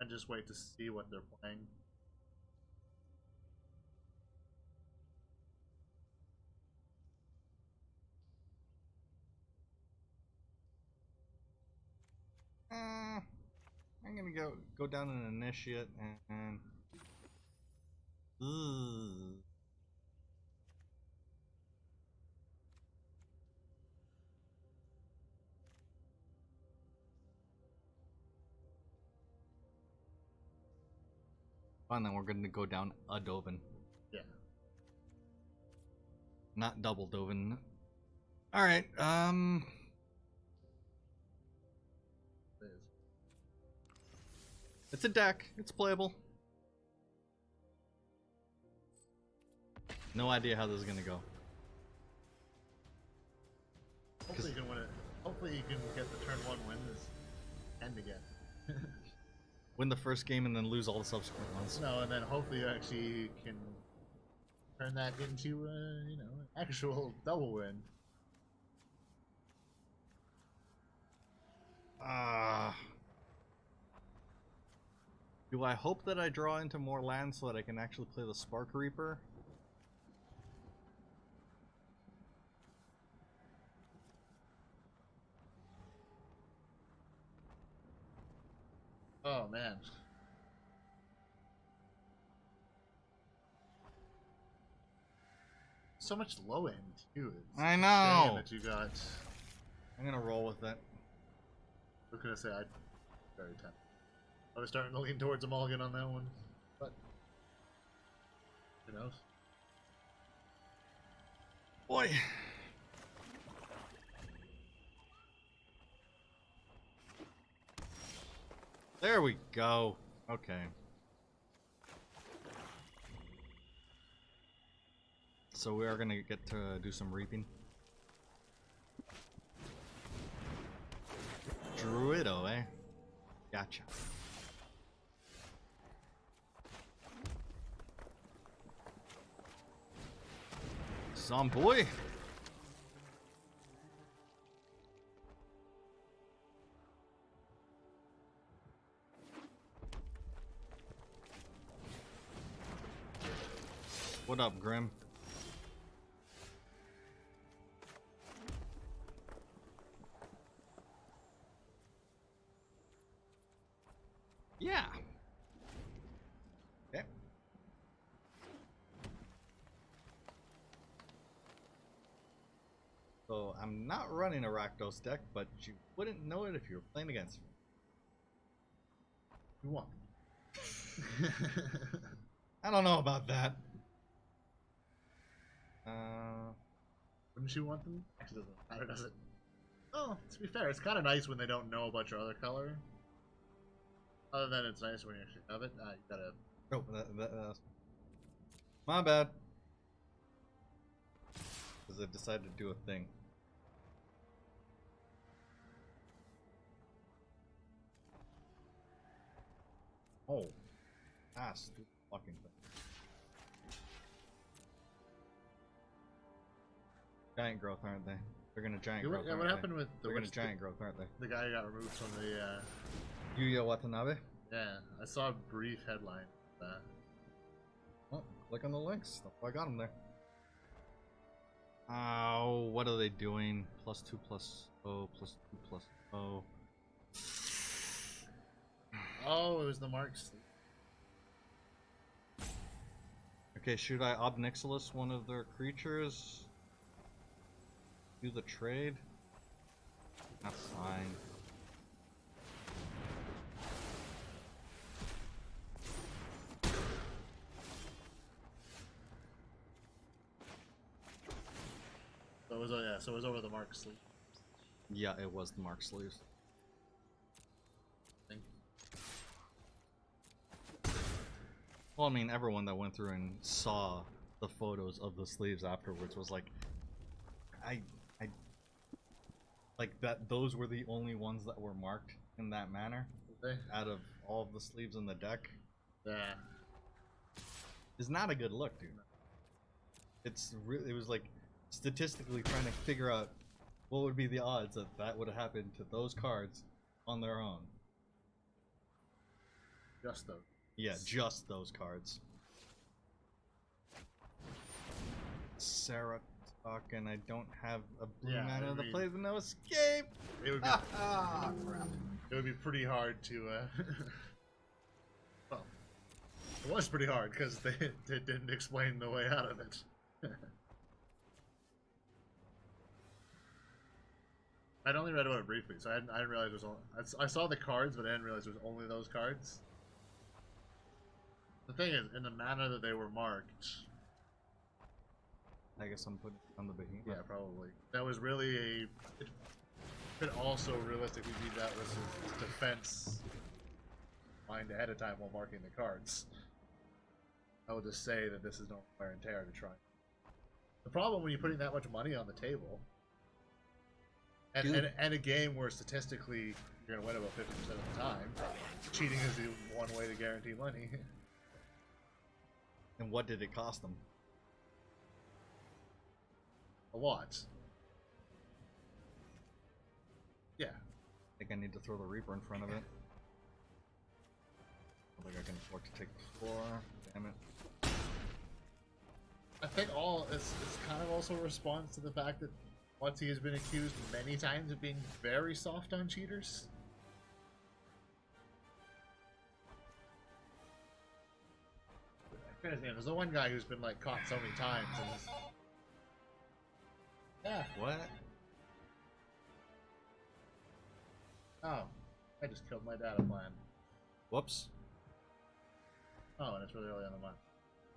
[SPEAKER 1] and just wait to see what they're playing.
[SPEAKER 2] I'm gonna go down an initiate and fine, then we're gonna go down a Dovin.
[SPEAKER 1] Yeah.
[SPEAKER 2] Not double Dovin. Alright, it's a deck. It's playable. No idea how this is gonna go.
[SPEAKER 1] Hopefully you can win it. Hopefully you can get the turn 1 win this end again.
[SPEAKER 2] Win the first game and then lose all the subsequent ones.
[SPEAKER 1] No, and then hopefully you actually can turn that into an actual double win.
[SPEAKER 2] Do I hope that I draw into more lands so that I can actually play the Spark Reaper?
[SPEAKER 1] Oh man. So much low end too. It's
[SPEAKER 2] I
[SPEAKER 1] a
[SPEAKER 2] know.
[SPEAKER 1] shame that you got.
[SPEAKER 2] I'm gonna roll with it.
[SPEAKER 1] I was gonna say I'd very tempted. I was starting to lean towards a mulligan on that one, but who knows?
[SPEAKER 2] Boy. There we go. Okay. So we are gonna get to do some reaping. Druido, eh? Gotcha. Zomboy. What up, Grim? Yeah. Okay. So I'm not running a Rakdos deck, but you wouldn't know it if you were playing against me.
[SPEAKER 1] You won.
[SPEAKER 2] I don't know about that.
[SPEAKER 1] Wouldn't you want them? Actually, doesn't matter, does it? Oh, to be fair, it's kind of nice when they don't know about your other color. Other than it's nice when you actually have it. You gotta.
[SPEAKER 2] Oh, that's my bad. Because I decided to do a thing. Oh, stupid fucking thing. Giant growth, aren't they? They're gonna giant growth.
[SPEAKER 1] Yeah, what happened with the?
[SPEAKER 2] They're gonna giant growth, aren't they?
[SPEAKER 1] The guy who got removed from the.
[SPEAKER 2] Yuya Watanabe.
[SPEAKER 1] Yeah, I saw a brief headline of that.
[SPEAKER 2] Well, click on the links. That's why I got them there. Oh, what are they doing? +2 +0 +2 +0.
[SPEAKER 1] Oh, it was the marks.
[SPEAKER 2] Okay, should I Obnixilis one of their creatures? Do the trade? That's fine.
[SPEAKER 1] So it was so it was over the mark sleeve.
[SPEAKER 2] Yeah, it was the mark sleeves.
[SPEAKER 1] Thing.
[SPEAKER 2] Well, I mean, everyone that went through and saw the photos of the sleeves afterwards was like, I like that. Those were the only ones that were marked in that manner out of all of the sleeves in the deck.
[SPEAKER 1] Yeah.
[SPEAKER 2] It's not a good look, dude. It's really, it was like statistically trying to figure out what would be the odds that that would have happened to those cards on their own.
[SPEAKER 1] Just those.
[SPEAKER 2] Yeah, just those cards. Sarah talking, I don't have a blue mana to play the no escape.
[SPEAKER 1] It would be
[SPEAKER 2] crap.
[SPEAKER 1] It would be pretty hard to well, it was pretty hard because they didn't explain the way out of it. I'd only read about it briefly, so I didn't realize it was only. I saw the cards, but I didn't realize it was only those cards. The thing is, in the manner that they were marked.
[SPEAKER 2] I guess I'm putting it on the behemoth.
[SPEAKER 1] Yeah, probably. That was really a. It could also realistically be that was his defense mind ahead of time while marking the cards. I would just say that this is no wear and tear to try. The problem when you're putting that much money on the table, and a game where statistically you're going to win about 50% of the time, cheating is the one way to guarantee money.
[SPEAKER 2] And what did it cost them?
[SPEAKER 1] A lot. Yeah.
[SPEAKER 2] I think I need to throw the Reaper in front of it. I think I can afford to take the floor. Damn it.
[SPEAKER 1] I think it's kind of also a response to the fact that Podsy has been accused many times of being very soft on cheaters. There's the one guy who's been like caught so many times and is... Yeah.
[SPEAKER 2] What?
[SPEAKER 1] Oh, I just killed my data plan.
[SPEAKER 2] Whoops.
[SPEAKER 1] Oh, and it's really early on the month.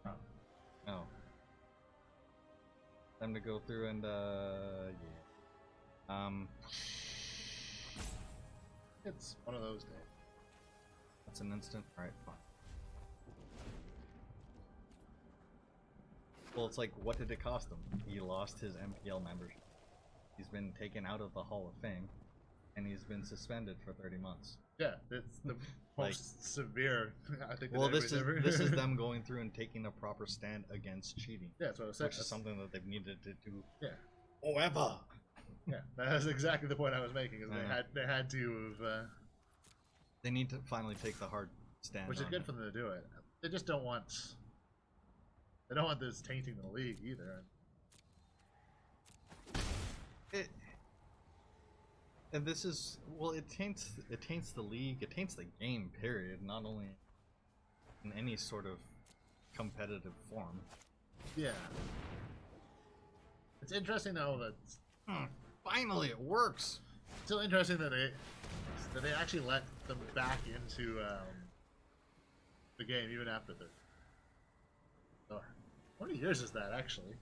[SPEAKER 1] Oh.
[SPEAKER 2] Oh. Time to go through and yeah.
[SPEAKER 1] It's one of those days.
[SPEAKER 2] That's an instant. Alright, fine. Well, it's like, what did it cost him? He lost his MPL membership. He's been taken out of the Hall of Fame, and he's been suspended for 30 months.
[SPEAKER 1] Yeah, it's the most severe. I think.
[SPEAKER 2] Well, this is them going through and taking a proper stand against cheating.
[SPEAKER 1] Yeah, that's what I was saying.
[SPEAKER 2] Which is something that they've needed to do.
[SPEAKER 1] Yeah.
[SPEAKER 2] Forever.
[SPEAKER 1] Yeah, that's exactly the point I was making. Is they had to have.
[SPEAKER 2] They need to finally take the hard stand.
[SPEAKER 1] Which is good for them to do it. They just don't want. They don't want this tainting the league either.
[SPEAKER 2] And this is, well, it taints the league, it taints the game, period, not only in any sort of competitive form.
[SPEAKER 1] Yeah. It's interesting though that
[SPEAKER 2] finally it works.
[SPEAKER 1] Still interesting that they actually let them back into the game even after the. Oh, how many years is that actually?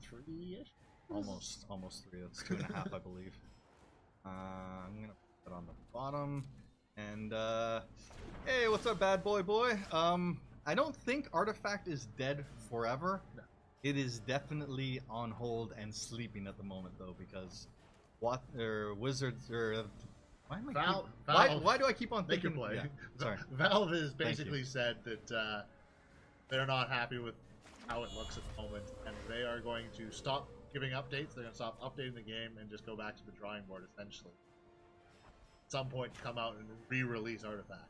[SPEAKER 1] 3-ish?
[SPEAKER 2] Almost 3. That's 2.5, I believe. I'm gonna put it on the bottom. And hey, what's up, bad boy? I don't think Artifact is dead forever.
[SPEAKER 1] No.
[SPEAKER 2] It is definitely on hold and sleeping at the moment, though, because Wizards or why do I keep on thinking?
[SPEAKER 1] Play.
[SPEAKER 2] Yeah, sorry.
[SPEAKER 1] Valve has basically said that they're not happy with how it looks at the moment, and they are going to stop giving updates. They're going to stop updating the game and just go back to the drawing board, essentially. At some point, come out and re-release Artifact.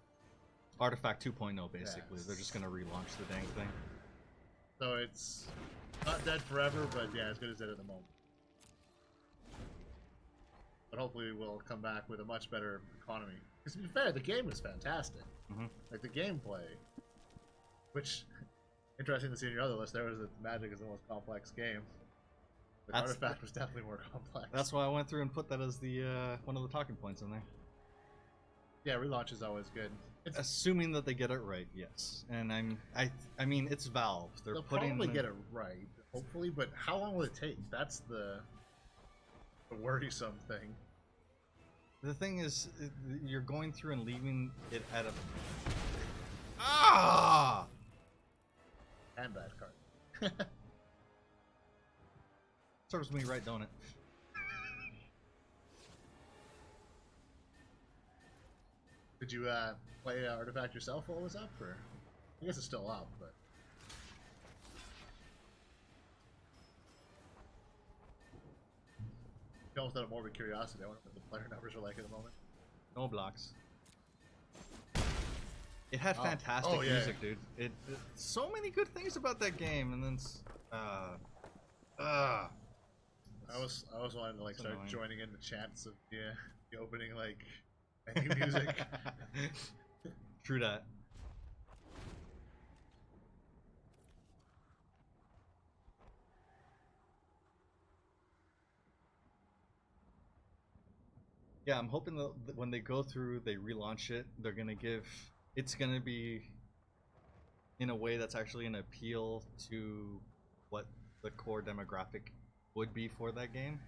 [SPEAKER 2] Artifact 2.0, basically.
[SPEAKER 1] Yes.
[SPEAKER 2] They're just going to relaunch the dang thing.
[SPEAKER 1] So it's not dead forever, but yeah, as good as dead at the moment. But hopefully we'll come back with a much better economy. Because to be fair, the game was fantastic.
[SPEAKER 2] Mm-hmm.
[SPEAKER 1] Like the gameplay, which interesting to see in your other list. There was that Magic is the most complex game. The Artifact was definitely more complex.
[SPEAKER 2] That's why I went through and put that as the one of the talking points in there.
[SPEAKER 1] Yeah, relaunch is always good. It's,
[SPEAKER 2] assuming that they get it right, yes. And I mean, it's Valve.
[SPEAKER 1] They'll probably get it right. Hopefully, but how long will it take? That's the worrisome thing.
[SPEAKER 2] The thing is, you're going through and leaving it at a... Ah!
[SPEAKER 1] And bad card.
[SPEAKER 2] Serves me right, don't it?
[SPEAKER 1] Did you play Artifact yourself while it was up, or I guess it's still up, but almost out of morbid curiosity. I wonder what the player numbers are like at the moment.
[SPEAKER 2] No blocks. It had fantastic music, dude. It so many good things about that game, and then
[SPEAKER 1] I was wanting to like start
[SPEAKER 2] annoying.
[SPEAKER 1] joining in the chants of the opening like menu music.
[SPEAKER 2] True that. Yeah, I'm hoping that when they go through, they relaunch it. They're gonna give. It's gonna be in a way that's actually gonna appeal to what the core demographic would be for that game,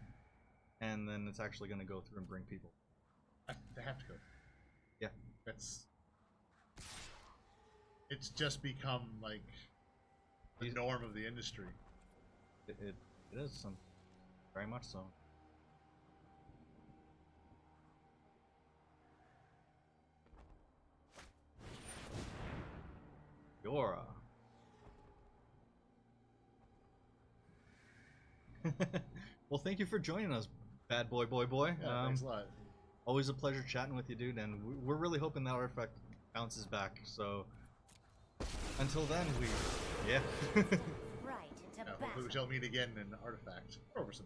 [SPEAKER 2] and then it's actually gonna go through and bring people.
[SPEAKER 1] They have to go.
[SPEAKER 2] Yeah,
[SPEAKER 1] it's just become like the norm of the industry.
[SPEAKER 2] it is some very much so. Yora. Well, thank you for joining us, bad boy.
[SPEAKER 1] Yeah, thanks a lot.
[SPEAKER 2] Always a pleasure chatting with you, dude, and we're really hoping that Artifact bounces back. So until then,
[SPEAKER 4] Right into
[SPEAKER 1] Hopefully we shall meet again in Artifact or over some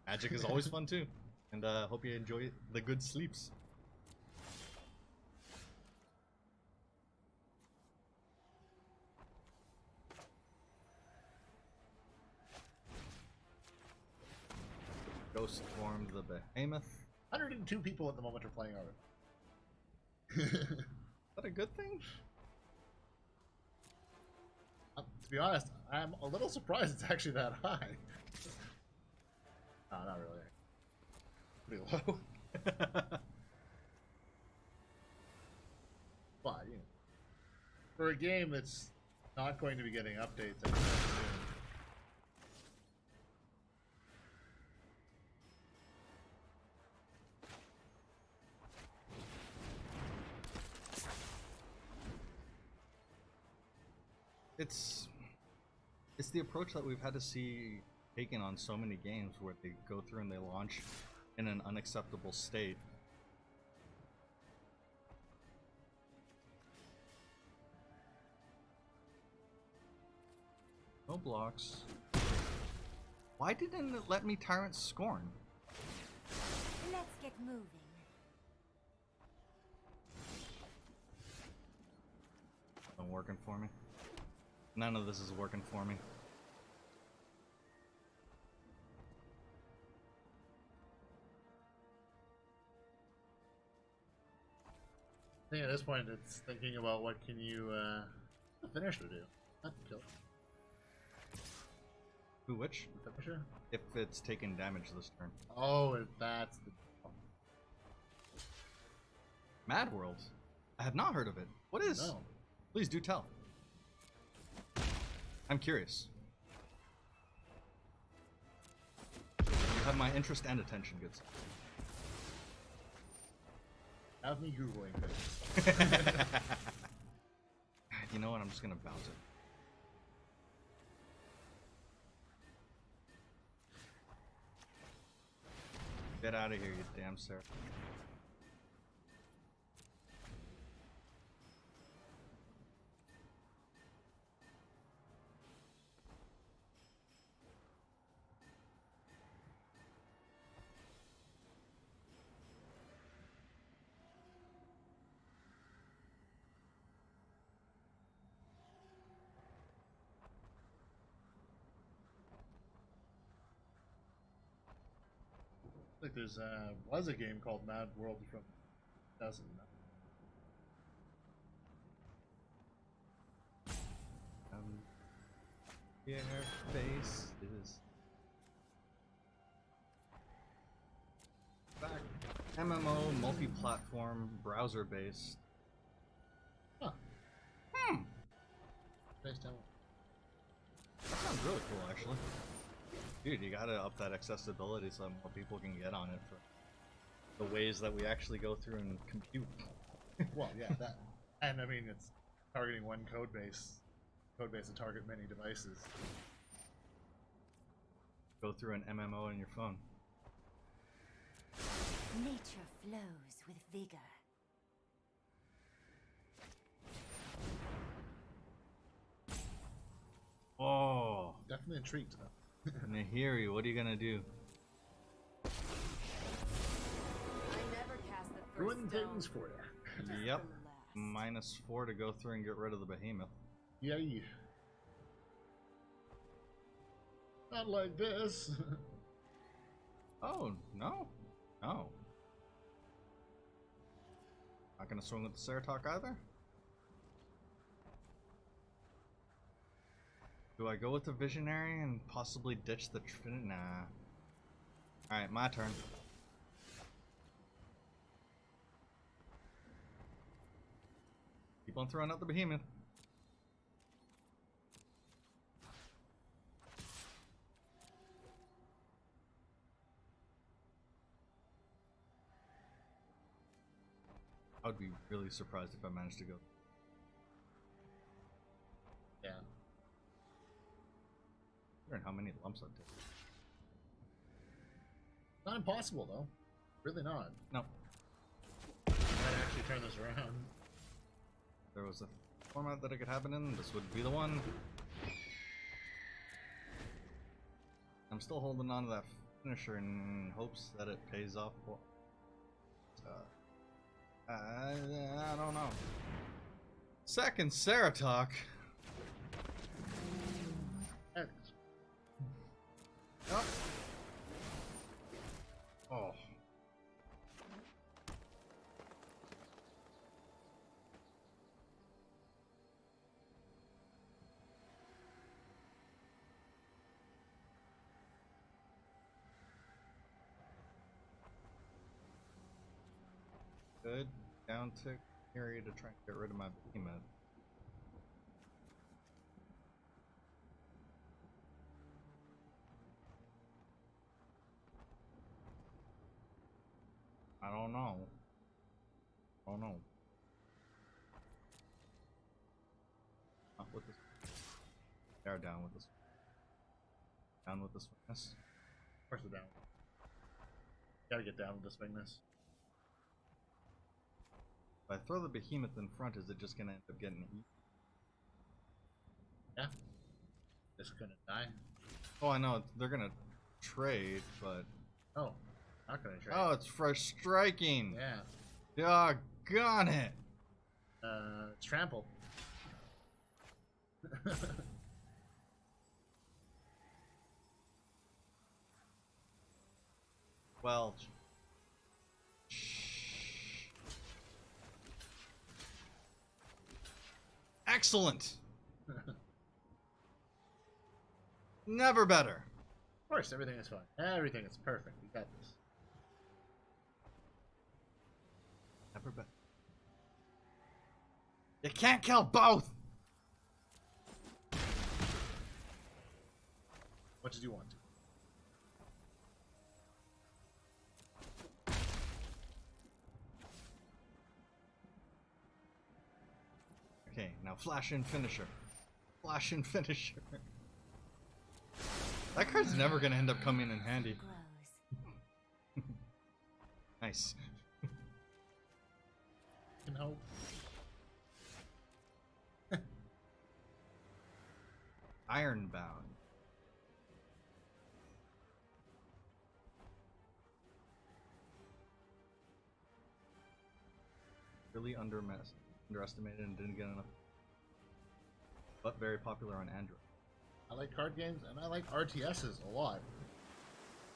[SPEAKER 2] Magic is always fun too, and hope you enjoy the good sleeps. Ghost formed the behemoth.
[SPEAKER 1] 102 people at the moment are playing Artifact.
[SPEAKER 2] Is that a good thing?
[SPEAKER 1] To be honest, I'm a little surprised it's actually that high. No, not really. Pretty low. But, you know, for a game that's not going to be getting updates anytime soon.
[SPEAKER 2] It's the approach that we've had to see taken on so many games where they go through and they launch in an unacceptable state. No blocks. Why didn't it let me Tyrant Scorn?
[SPEAKER 4] Let's get moving.
[SPEAKER 2] Not working for me. None of this is working for me.
[SPEAKER 1] I think at this point it's thinking about what can you finisher do. Not kill.
[SPEAKER 2] Who, which?
[SPEAKER 1] The finisher?
[SPEAKER 2] If it's taking damage this turn.
[SPEAKER 1] Oh, that's the...
[SPEAKER 2] Mad World? I have not heard of it. What is?
[SPEAKER 1] No.
[SPEAKER 2] Please do tell. I'm curious. You have my interest and attention, good sir.
[SPEAKER 1] Have me Googling things.
[SPEAKER 2] You know what? I'm just gonna bounce it. Get out of here, you damn sir.
[SPEAKER 1] Like there's was a game called Mad World from 2000.
[SPEAKER 2] face is back. MMO, multi-platform, browser-based.
[SPEAKER 1] Huh. Nice demo.
[SPEAKER 2] That sounds really cool, actually. Dude, you gotta up that accessibility so more people can get on it for the ways that we actually go through and compute.
[SPEAKER 1] Well, yeah, that. And I mean, it's targeting one code base to target many devices.
[SPEAKER 2] Go through an MMO on your phone.
[SPEAKER 4] Nature flows with vigor.
[SPEAKER 2] Oh,
[SPEAKER 1] Definitely intrigued though.
[SPEAKER 2] Nahiri, what are you gonna do?
[SPEAKER 4] I never cast the first
[SPEAKER 1] Ruin
[SPEAKER 4] stone.
[SPEAKER 1] things for you.
[SPEAKER 4] Just
[SPEAKER 2] Yep.
[SPEAKER 4] the last.
[SPEAKER 2] -4 to go through and get rid of the behemoth.
[SPEAKER 1] Yay. Not like this.
[SPEAKER 2] Oh, no. No. Not gonna swing with the Ceratok either? Do I go with the Visionary and possibly ditch the Trinity? Nah. Alright, my turn. Keep on throwing out the behemoth. I would be really surprised if I managed to go.
[SPEAKER 1] Yeah.
[SPEAKER 2] Wondering how many lumps I'd take.
[SPEAKER 1] Not impossible though. Really not.
[SPEAKER 2] No.
[SPEAKER 1] Might actually turn this around.
[SPEAKER 2] If there was a format that it could happen in, this would be the one. I'm still holding on to that finisher in hopes that it pays off. I don't know. Second Ceratok. Oh. Oh. Good. Down tick area to try and get rid of my behemoth. I don't know. Oh no. Up with this. They're down with this. Down with this weakness.
[SPEAKER 1] Where's the down? Gotta get down with this weakness.
[SPEAKER 2] If I throw the behemoth in front, is it just gonna end up getting eaten?
[SPEAKER 1] Yeah. Just gonna die.
[SPEAKER 2] Oh, I know. They're gonna trade, but...
[SPEAKER 1] Oh. Not gonna trade.
[SPEAKER 2] Oh, it's fresh striking!
[SPEAKER 1] Yeah.
[SPEAKER 2] Doggone it!
[SPEAKER 1] It's trampled.
[SPEAKER 2] Well... Excellent! Never better.
[SPEAKER 1] Of course, everything is fine. Everything is perfect. We got this.
[SPEAKER 2] Never better. You can't kill both!
[SPEAKER 1] What did you want?
[SPEAKER 2] Okay, now flash in finisher. Flash in finisher. That card's never gonna end up coming in handy.
[SPEAKER 4] Grows.
[SPEAKER 2] Nice.
[SPEAKER 1] Can hope.
[SPEAKER 2] Ironbound. Really underestimated and didn't get enough. But very popular on Android.
[SPEAKER 1] I like card games and I like RTSs a lot.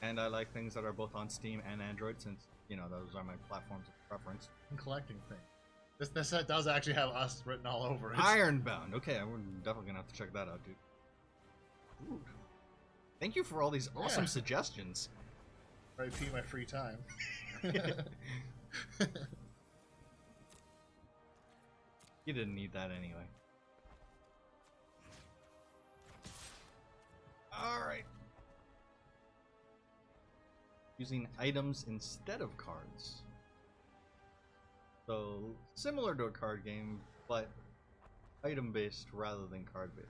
[SPEAKER 2] And I like things that are both on Steam and Android since, you know, those are my platforms of preference.
[SPEAKER 1] And collecting things. This set does actually have us written all over it.
[SPEAKER 2] Ironbound. Okay, we're definitely gonna have to check that out, dude. Ooh. Thank you for all these awesome
[SPEAKER 1] Yeah.
[SPEAKER 2] suggestions.
[SPEAKER 1] I pee my free time.
[SPEAKER 2] You didn't need that anyway. Alright. Using items instead of cards. So, similar to a card game, but item-based rather than card-based.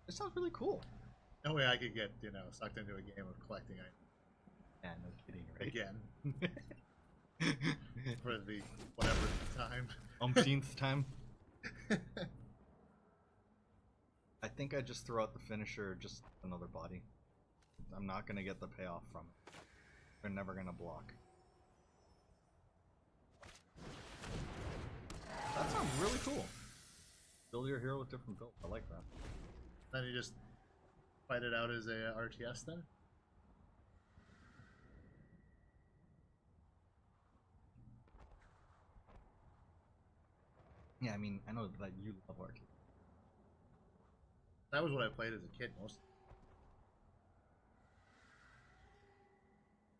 [SPEAKER 2] This sounds really cool.
[SPEAKER 1] No way I could get, sucked into a game of collecting items
[SPEAKER 2] Yeah, no kidding, right?
[SPEAKER 1] again. For the whatever time.
[SPEAKER 2] Umpteenth time. I think I just throw out the finisher, just another body. I'm not gonna get the payoff from it. They're never gonna block. That sounds really cool. Build your hero with different builds. I like that.
[SPEAKER 1] Then you just fight it out as a RTS then?
[SPEAKER 2] Yeah, I mean, I know that you love arcade.
[SPEAKER 1] That was what I played as a kid most.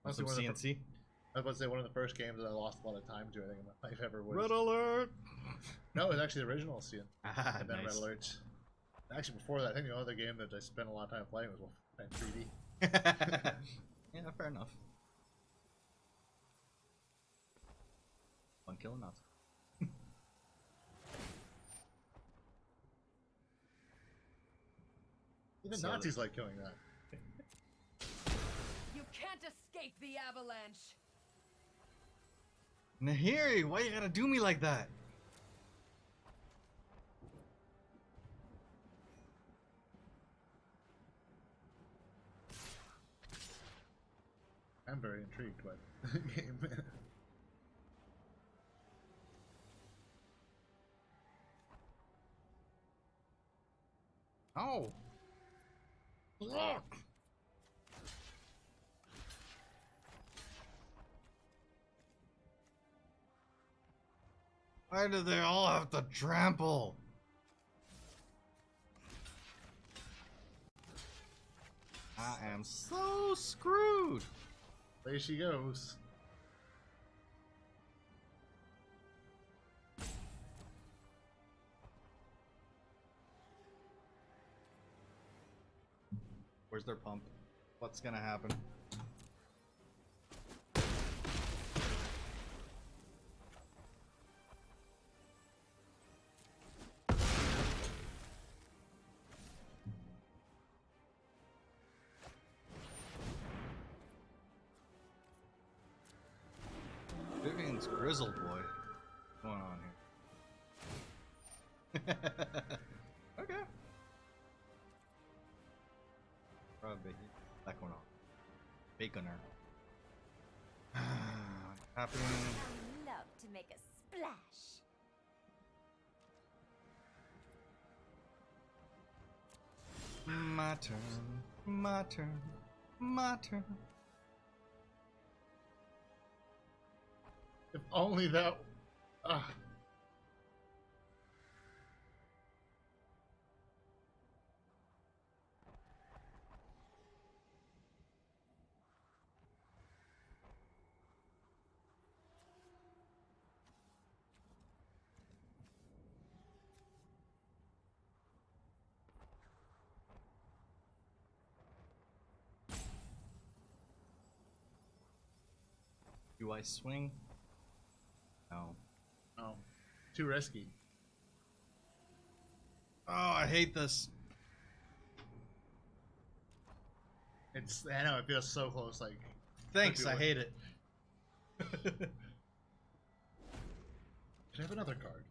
[SPEAKER 2] Want some
[SPEAKER 1] Honestly, one of the
[SPEAKER 2] CNC?
[SPEAKER 1] I was about to say one of the first games that I lost a lot of time to, I think, in my life ever was.
[SPEAKER 2] Red alert!
[SPEAKER 1] No, it was actually the original Cian.
[SPEAKER 2] Ah,
[SPEAKER 1] And then
[SPEAKER 2] nice.
[SPEAKER 1] Red Alert. Actually, before that, I think the other game that I spent a lot of time playing was Wolfenstein 3D.
[SPEAKER 2] Yeah, fair enough. One kill or not?
[SPEAKER 1] Even
[SPEAKER 2] So
[SPEAKER 1] Nazis like killing that.
[SPEAKER 4] You can't escape the avalanche.
[SPEAKER 2] Nahiri, why you gotta do me like that?
[SPEAKER 1] I'm very intrigued by the game.
[SPEAKER 2] Oh! Look! Why do they all have to trample? I am so screwed!
[SPEAKER 1] There she goes.
[SPEAKER 2] Where's their pump? What's gonna happen? Vivian's grizzled boy. What's going on here? Okay. Probably that going on. Baconer. Happening.
[SPEAKER 4] I love to make a splash.
[SPEAKER 2] My turn. My turn. My turn.
[SPEAKER 1] If only that.
[SPEAKER 2] Do I swing? No.
[SPEAKER 1] Oh, too risky.
[SPEAKER 2] Oh, I hate this.
[SPEAKER 1] I know, it feels so close, like.
[SPEAKER 2] Thanks,
[SPEAKER 1] could
[SPEAKER 2] I
[SPEAKER 1] be
[SPEAKER 2] hate it.
[SPEAKER 1] Can I have another card?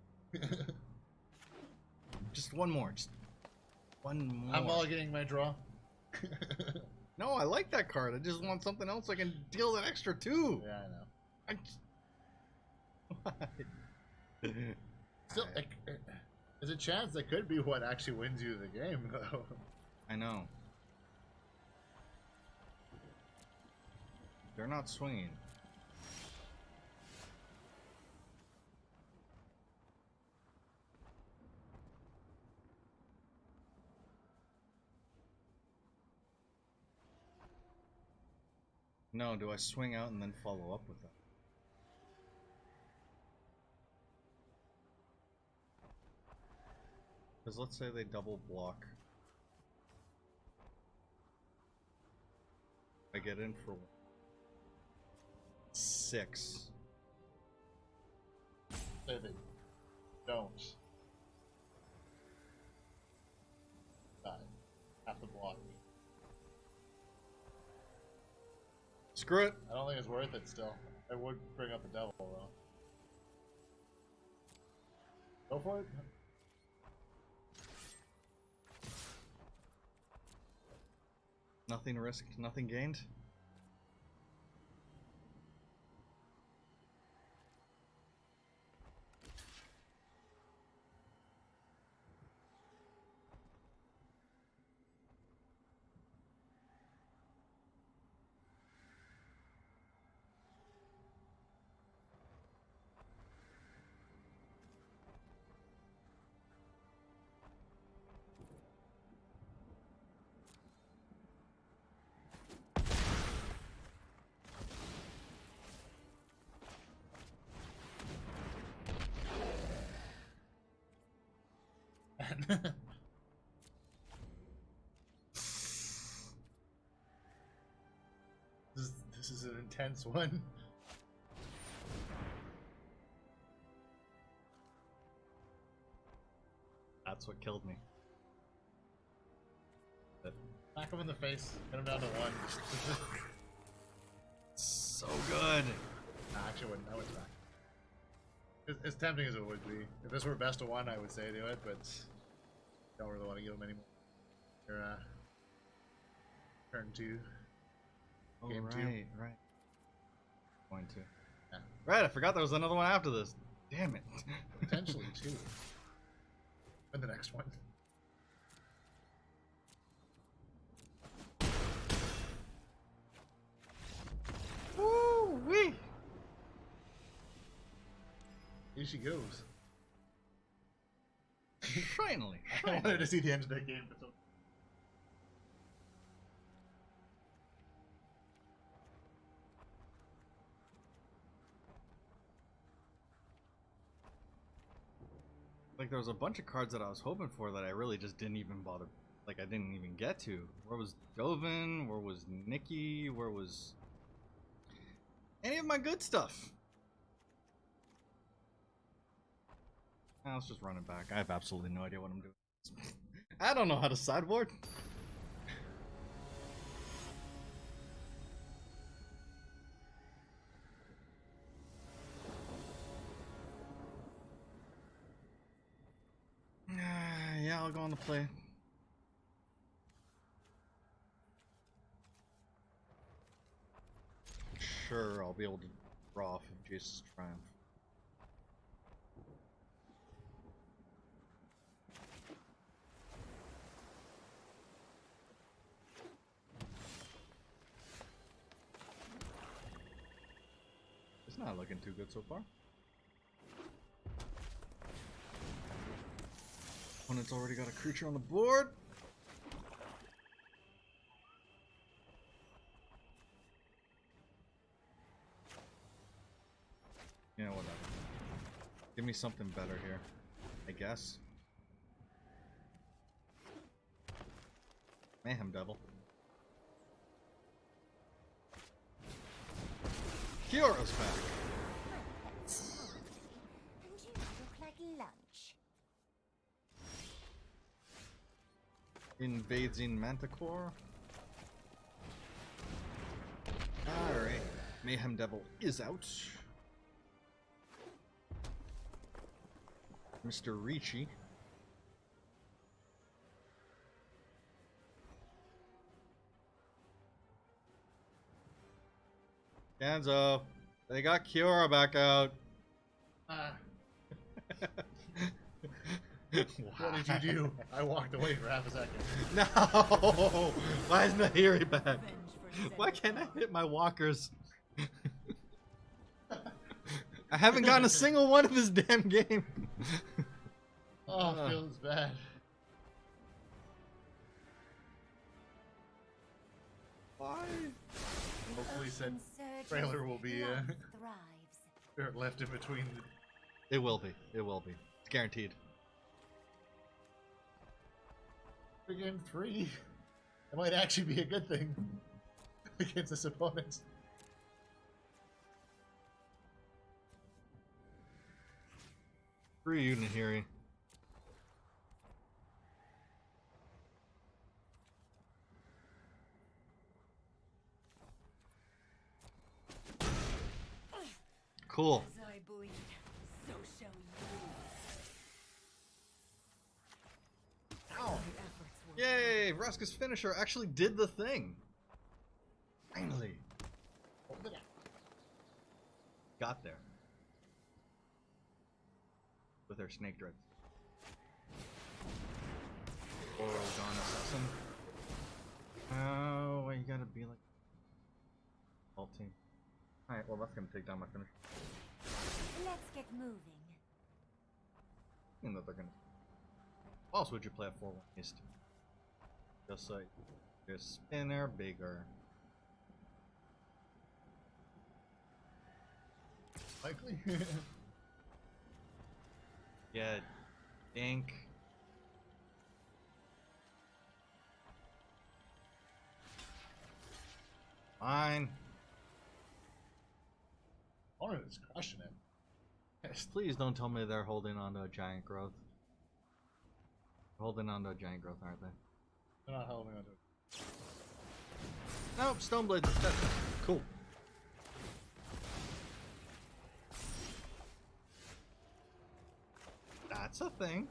[SPEAKER 2] Just one more. Just one more.
[SPEAKER 1] I'm mulliganing my draw.
[SPEAKER 2] No, I like that card. I just want something else I can deal that extra too.
[SPEAKER 1] Yeah, I know.
[SPEAKER 2] I just...
[SPEAKER 1] Still, there's a chance that could be what actually wins you the game, though.
[SPEAKER 2] I know. They're not swinging. No, do I swing out and then follow up with that? Because let's say they double block. I get in for 6.
[SPEAKER 1] Say they don't. Die. Have to block me.
[SPEAKER 2] Screw it.
[SPEAKER 1] I don't think it's worth it still. I would bring up the devil though. Go for it.
[SPEAKER 2] Nothing risked, nothing gained.
[SPEAKER 1] This is an intense one.
[SPEAKER 2] That's what killed me.
[SPEAKER 1] Knock him in the face. Get him down to 1.
[SPEAKER 2] So good.
[SPEAKER 1] Nah, actually, I wouldn't. I wouldn't back. As tempting as it would be. If this were best of 1, I would say do it, but don't really want to give him any more. Your, turn 2.
[SPEAKER 2] Oh,
[SPEAKER 1] Game
[SPEAKER 2] right,
[SPEAKER 1] 2.
[SPEAKER 2] right. Going to.
[SPEAKER 1] Yeah.
[SPEAKER 2] Right, I forgot there was another one after this. Damn it.
[SPEAKER 1] Potentially 2. And the next one.
[SPEAKER 2] Woo-wee!
[SPEAKER 1] Here she goes.
[SPEAKER 2] Finally.
[SPEAKER 1] I wanted to see the end of that game. But so
[SPEAKER 2] Like, there was a bunch of cards that I was hoping for that I really just didn't even bother. Like, I didn't even get to. Where was Dovin? Where was Nikki? Where was any of my good stuff? Let's just run it back. I have absolutely no idea what I'm doing. I don't know how to sideboard. Yeah, I'll go on the play. Sure, I'll be able to draw off of Jace's Triumph. It's not looking too good so far. Opponent's already got a creature on the board. Yeah, whatever. Give me something better here, I guess. Mayhem Devil. Kyora's back.
[SPEAKER 4] And you look like lunch.
[SPEAKER 2] Invading Manticore. Alright. Mayhem Devil is out. Mr. Ricci. Ganzo, they got Kiora back out.
[SPEAKER 1] what did you do? I walked away for half a second.
[SPEAKER 2] No! Why isn't the Hiri back? Why can't I hit my walkers? I haven't gotten a single one of this damn game.
[SPEAKER 1] Oh, it feels bad.
[SPEAKER 2] Why?
[SPEAKER 1] Hopefully He said
[SPEAKER 4] Insurgent
[SPEAKER 1] trailer will be
[SPEAKER 4] love thrives.
[SPEAKER 1] left in between.
[SPEAKER 2] It will be. It will be. It's guaranteed.
[SPEAKER 1] Game 3. It might actually be a good thing against this opponent.
[SPEAKER 2] Screw you, Nahiri. Cool.
[SPEAKER 4] As I bleed, so shall you.
[SPEAKER 1] Ow!
[SPEAKER 2] Yay! Vraska's finisher actually did the thing. Finally.
[SPEAKER 1] Hold it out.
[SPEAKER 2] Got there. With her snake dreads. Or Gone Assassin. Oh, you gotta be like... Alt team. Alright, well that's gonna take down my finisher.
[SPEAKER 4] Let's get moving.
[SPEAKER 2] And that they're gonna... What else would you play at 4-1 East? Just like... Your spinner bigger.
[SPEAKER 1] Likely.
[SPEAKER 2] Yeah, dink. Fine.
[SPEAKER 1] Opponent is crushing it.
[SPEAKER 2] Yes, please don't tell me they're holding on to a giant growth. Holding on to a giant growth, aren't they?
[SPEAKER 1] They're not holding on to it.
[SPEAKER 2] Nope, Stoneblade's dead. Cool. That's a thing.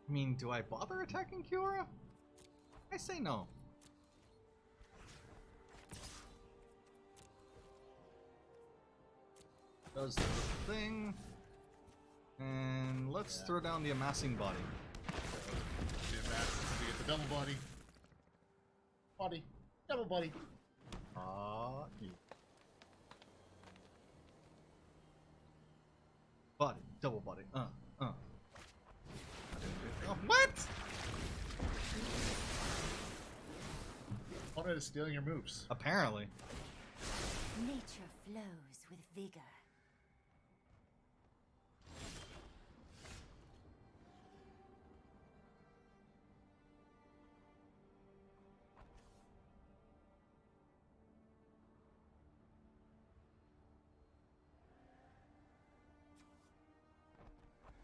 [SPEAKER 2] I mean, do I bother attacking Kiora? I say no. Does the thing. And let's throw down the amassing body.
[SPEAKER 1] You get the double body. Body. Double body.
[SPEAKER 2] Yeah. Body, double body. Oh, what?
[SPEAKER 1] Opponent is stealing your moves.
[SPEAKER 2] Apparently.
[SPEAKER 4] Nature flows with vigor.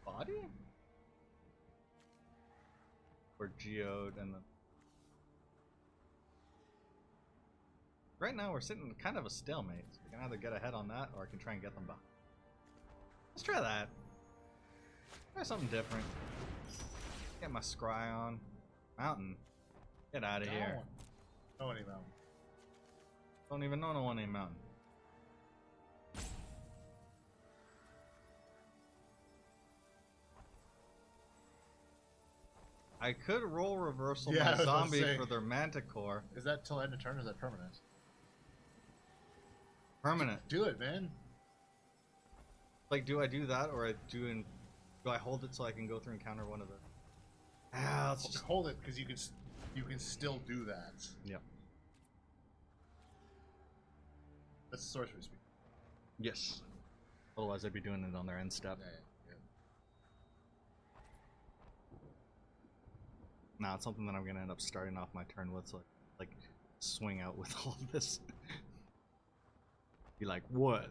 [SPEAKER 2] Body? Or geode and the... Right now we're sitting in kind of a stalemate. So we can either get ahead on that or I can try and get them back. Let's try that. Try something different. Get my scry on. Mountain. Get out of here.
[SPEAKER 1] No any mountain.
[SPEAKER 2] Don't even know no one named Mountain. I could roll reversal
[SPEAKER 1] Yeah, I
[SPEAKER 2] my
[SPEAKER 1] was about to
[SPEAKER 2] zombie
[SPEAKER 1] say.
[SPEAKER 2] for their manticore.
[SPEAKER 1] Is that till end of turn or is that permanent?
[SPEAKER 2] Permanent.
[SPEAKER 1] Do it, man.
[SPEAKER 2] Like, do I do that or do I hold it so I can go through and counter one of the... Ah, let's just...
[SPEAKER 1] Hold it because you can still do that.
[SPEAKER 2] Yep.
[SPEAKER 1] That's the sorcery speed.
[SPEAKER 2] Yes. Otherwise I'd be doing it on their end step.
[SPEAKER 1] Yeah.
[SPEAKER 2] Nah, it's something that I'm gonna end up starting off my turn with, so like swing out with all of this. Be like, what?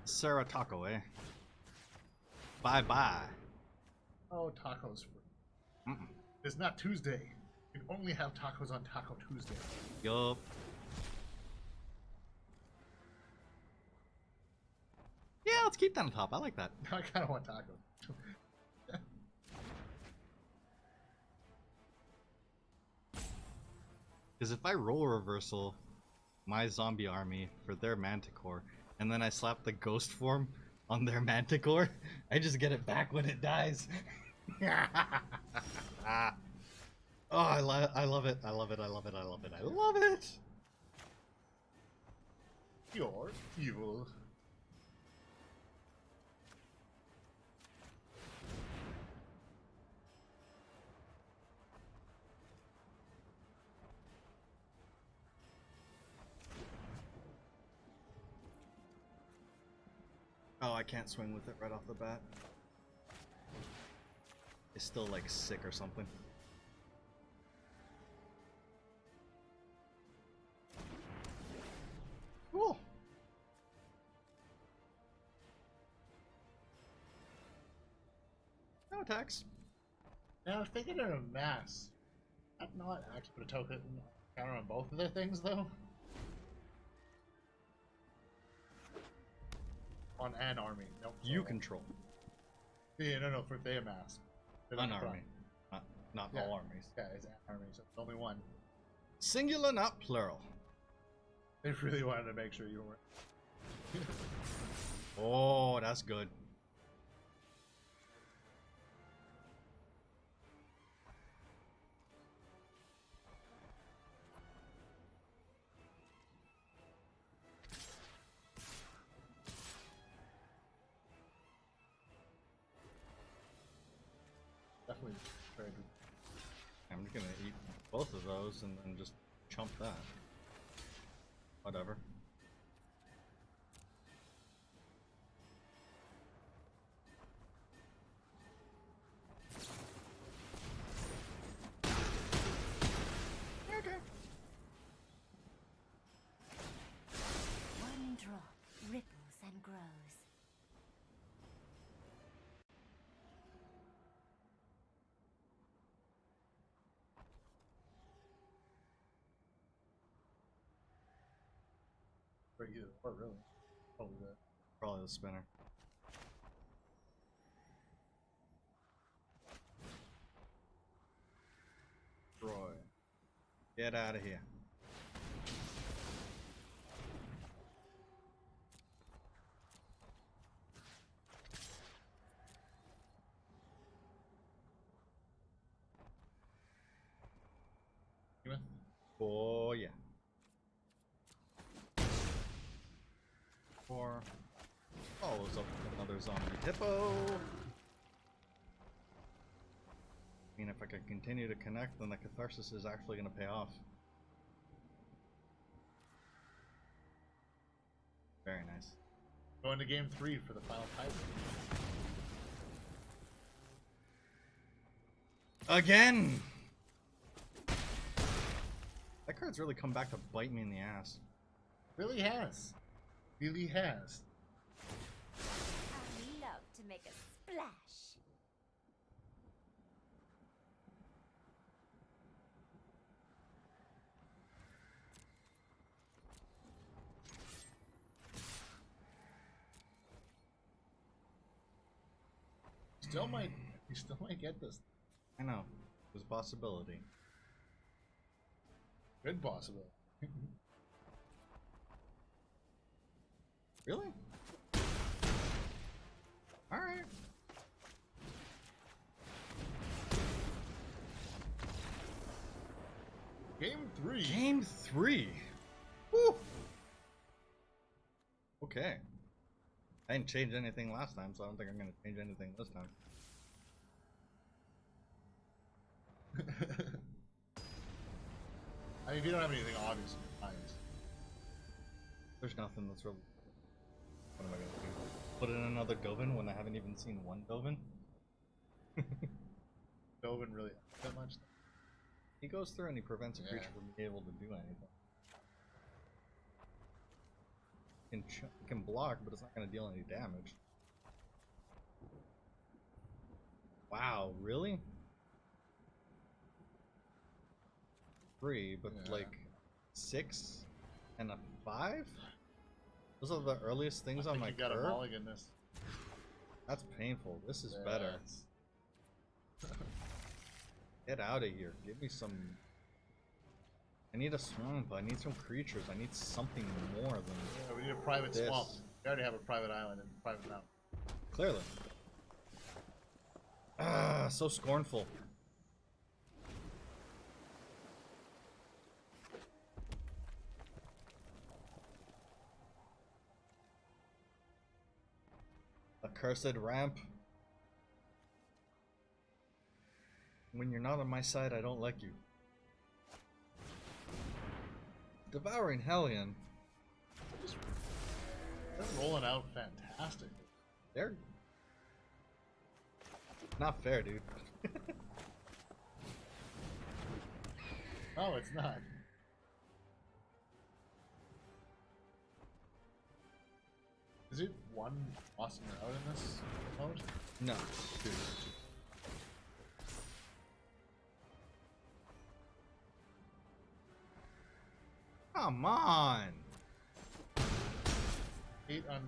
[SPEAKER 2] Sarah Taco, eh? Bye bye.
[SPEAKER 1] Oh, tacos. It's not Tuesday. You can only have tacos on Taco Tuesday.
[SPEAKER 2] Yup. Yeah, let's keep that on top. I like that.
[SPEAKER 1] I kind of want tacos.
[SPEAKER 2] Because if I roll reversal my zombie army for their manticore, and then I slap the ghost form on their manticore, I just get it back when it dies. Oh, I love it. I love it. I love it. I love it. I love it.
[SPEAKER 1] You're evil.
[SPEAKER 2] Oh, I can't swing with it right off the bat. It's still like sick or something. Cool. No attacks.
[SPEAKER 1] Now, if they get in a mass, I'd not actually put a token counter on both of their things, though. On an army. Nope.
[SPEAKER 2] You control.
[SPEAKER 1] Yeah, no, for they amass.
[SPEAKER 2] An army. Not all armies.
[SPEAKER 1] Yeah, it's an army, so it's only one.
[SPEAKER 2] Singular, not plural.
[SPEAKER 1] They really wanted to make sure you were.
[SPEAKER 2] Oh, that's good.
[SPEAKER 1] Definitely very good.
[SPEAKER 2] I'm just gonna eat both of those and then just chump that. Whatever. Okay.
[SPEAKER 4] One drop ripples and grows.
[SPEAKER 1] For either or, really. Probably that.
[SPEAKER 2] Probably the spinner. Troy. Get out of here.
[SPEAKER 1] You in?
[SPEAKER 2] Oh, yeah. 4 follows up with another zombie hippo. I mean, if I can continue to connect, then the catharsis is actually going to pay off. Very nice.
[SPEAKER 1] Going to game 3 for the final title.
[SPEAKER 2] Again! That card's really come back to bite me in the ass.
[SPEAKER 1] Really has. Really has.
[SPEAKER 4] I love to make a splash.
[SPEAKER 1] You still might get this.
[SPEAKER 2] I know. There's a possibility.
[SPEAKER 1] Good possibility.
[SPEAKER 2] Really? Alright.
[SPEAKER 1] Game 3.
[SPEAKER 2] Game 3. Woo! Okay. I didn't change anything last time, so I don't think I'm going to change anything this time.
[SPEAKER 1] I mean, if you don't have anything obvious in your mind.
[SPEAKER 2] There's nothing that's really... What am I going to do? Put in another Dovin when I haven't even seen one Dovin?
[SPEAKER 1] Dovin really that much.
[SPEAKER 2] He goes through and he prevents a creature from being able to do anything. He can block, but it's not going to deal any damage. Wow, really? 3, but like 6 and a 5? Those are the earliest things on my
[SPEAKER 1] you got
[SPEAKER 2] curve?
[SPEAKER 1] a mulligan this.
[SPEAKER 2] That's painful. This is better. Get out of here. Give me some... I need a swamp. I need some creatures. I need something more than
[SPEAKER 1] Yeah, we need a private
[SPEAKER 2] this.
[SPEAKER 1] swamp. We already have a private island and private mountain.
[SPEAKER 2] Clearly. Ah, so scornful. Accursed ramp. When you're not on my side, I don't like you. Devouring Hellion.
[SPEAKER 1] They're rolling out fantastic.
[SPEAKER 2] They're not fair, dude.
[SPEAKER 1] No, it's not. Is it one bossing her out in this mode?
[SPEAKER 2] No, dude. Come on.
[SPEAKER 1] 8 on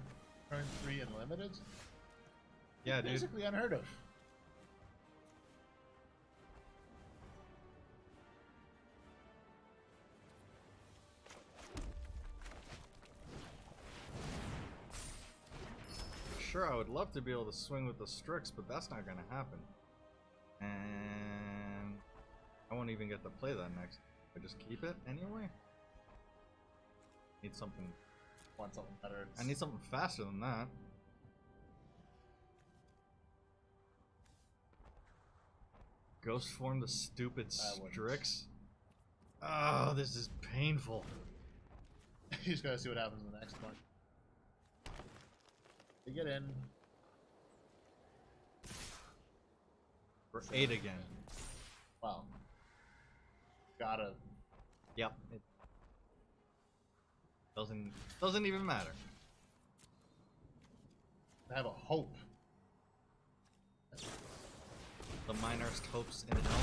[SPEAKER 1] turn 3 and limited?
[SPEAKER 2] Yeah, dude.
[SPEAKER 1] Basically unheard of.
[SPEAKER 2] Sure, I would love to be able to swing with the Strix, but that's not gonna happen. And I won't even get to play that next. I just keep it anyway. Need something.
[SPEAKER 1] Want something better.
[SPEAKER 2] I need something faster than that. Ghost form the stupid Strix. Oh, this is painful.
[SPEAKER 1] You just gotta see what happens in the next one. They get in.
[SPEAKER 2] For 8 again.
[SPEAKER 1] Wow. Gotta.
[SPEAKER 2] Yep. It doesn't even matter.
[SPEAKER 1] I have a hope.
[SPEAKER 2] The minor's hopes in hell.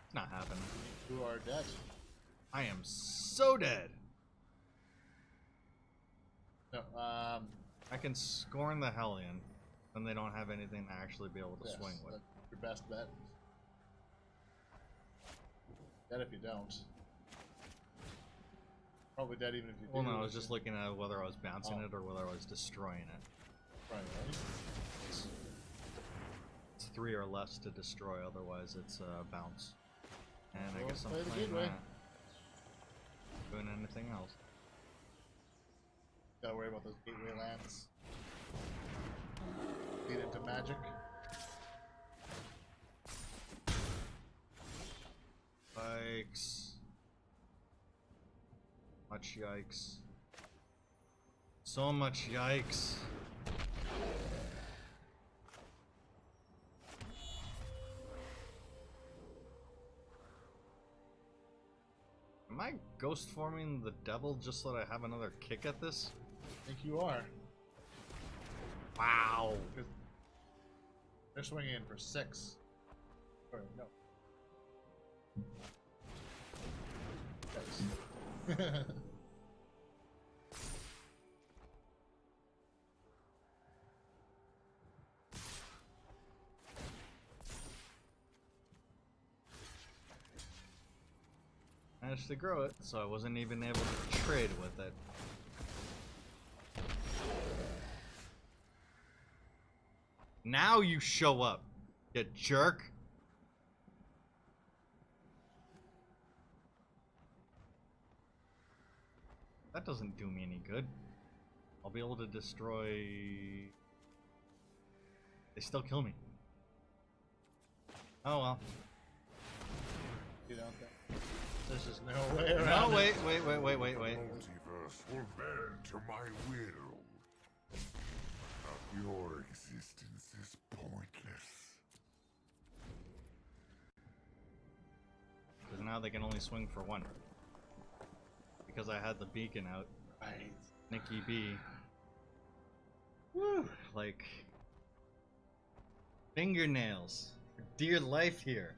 [SPEAKER 2] It's not happening.
[SPEAKER 1] Who are dead?
[SPEAKER 2] I am so dead.
[SPEAKER 1] No,
[SPEAKER 2] I can scorn the Hellion, and they don't have anything to actually be able to
[SPEAKER 1] yes,
[SPEAKER 2] swing with.
[SPEAKER 1] that's your best bet. Dead if you don't. Probably dead even if you do.
[SPEAKER 2] Well, no, I was just looking at whether I was bouncing it or whether I was destroying it.
[SPEAKER 1] Right.
[SPEAKER 2] It's 3 or less to destroy, otherwise it's bounce. And I
[SPEAKER 1] Well,
[SPEAKER 2] guess I'm
[SPEAKER 1] play the
[SPEAKER 2] playing
[SPEAKER 1] gateway.
[SPEAKER 2] that. Doing anything else.
[SPEAKER 1] Gotta worry about those gateway lands. Lead into magic.
[SPEAKER 2] Yikes. Much yikes. So much yikes. Am I ghost forming the devil just so that I have another kick at this?
[SPEAKER 1] I think you are.
[SPEAKER 2] Wow.
[SPEAKER 1] They're swinging in for 6. Or, no. Yes.
[SPEAKER 2] Managed to grow it, so I wasn't even able to trade with it. Now you show up, you jerk. That doesn't do me any good. I'll be able to destroy... They still kill me. Oh well.
[SPEAKER 1] You don't think? There's just no way around
[SPEAKER 2] No,
[SPEAKER 1] it.
[SPEAKER 2] wait.
[SPEAKER 3] The multiverse will bend to my will. Your existence is pointless.
[SPEAKER 2] Because now they can only swing for 1. Because I had the beacon out.
[SPEAKER 1] Right.
[SPEAKER 2] Nikki B. Woo! Like... fingernails. For dear life here.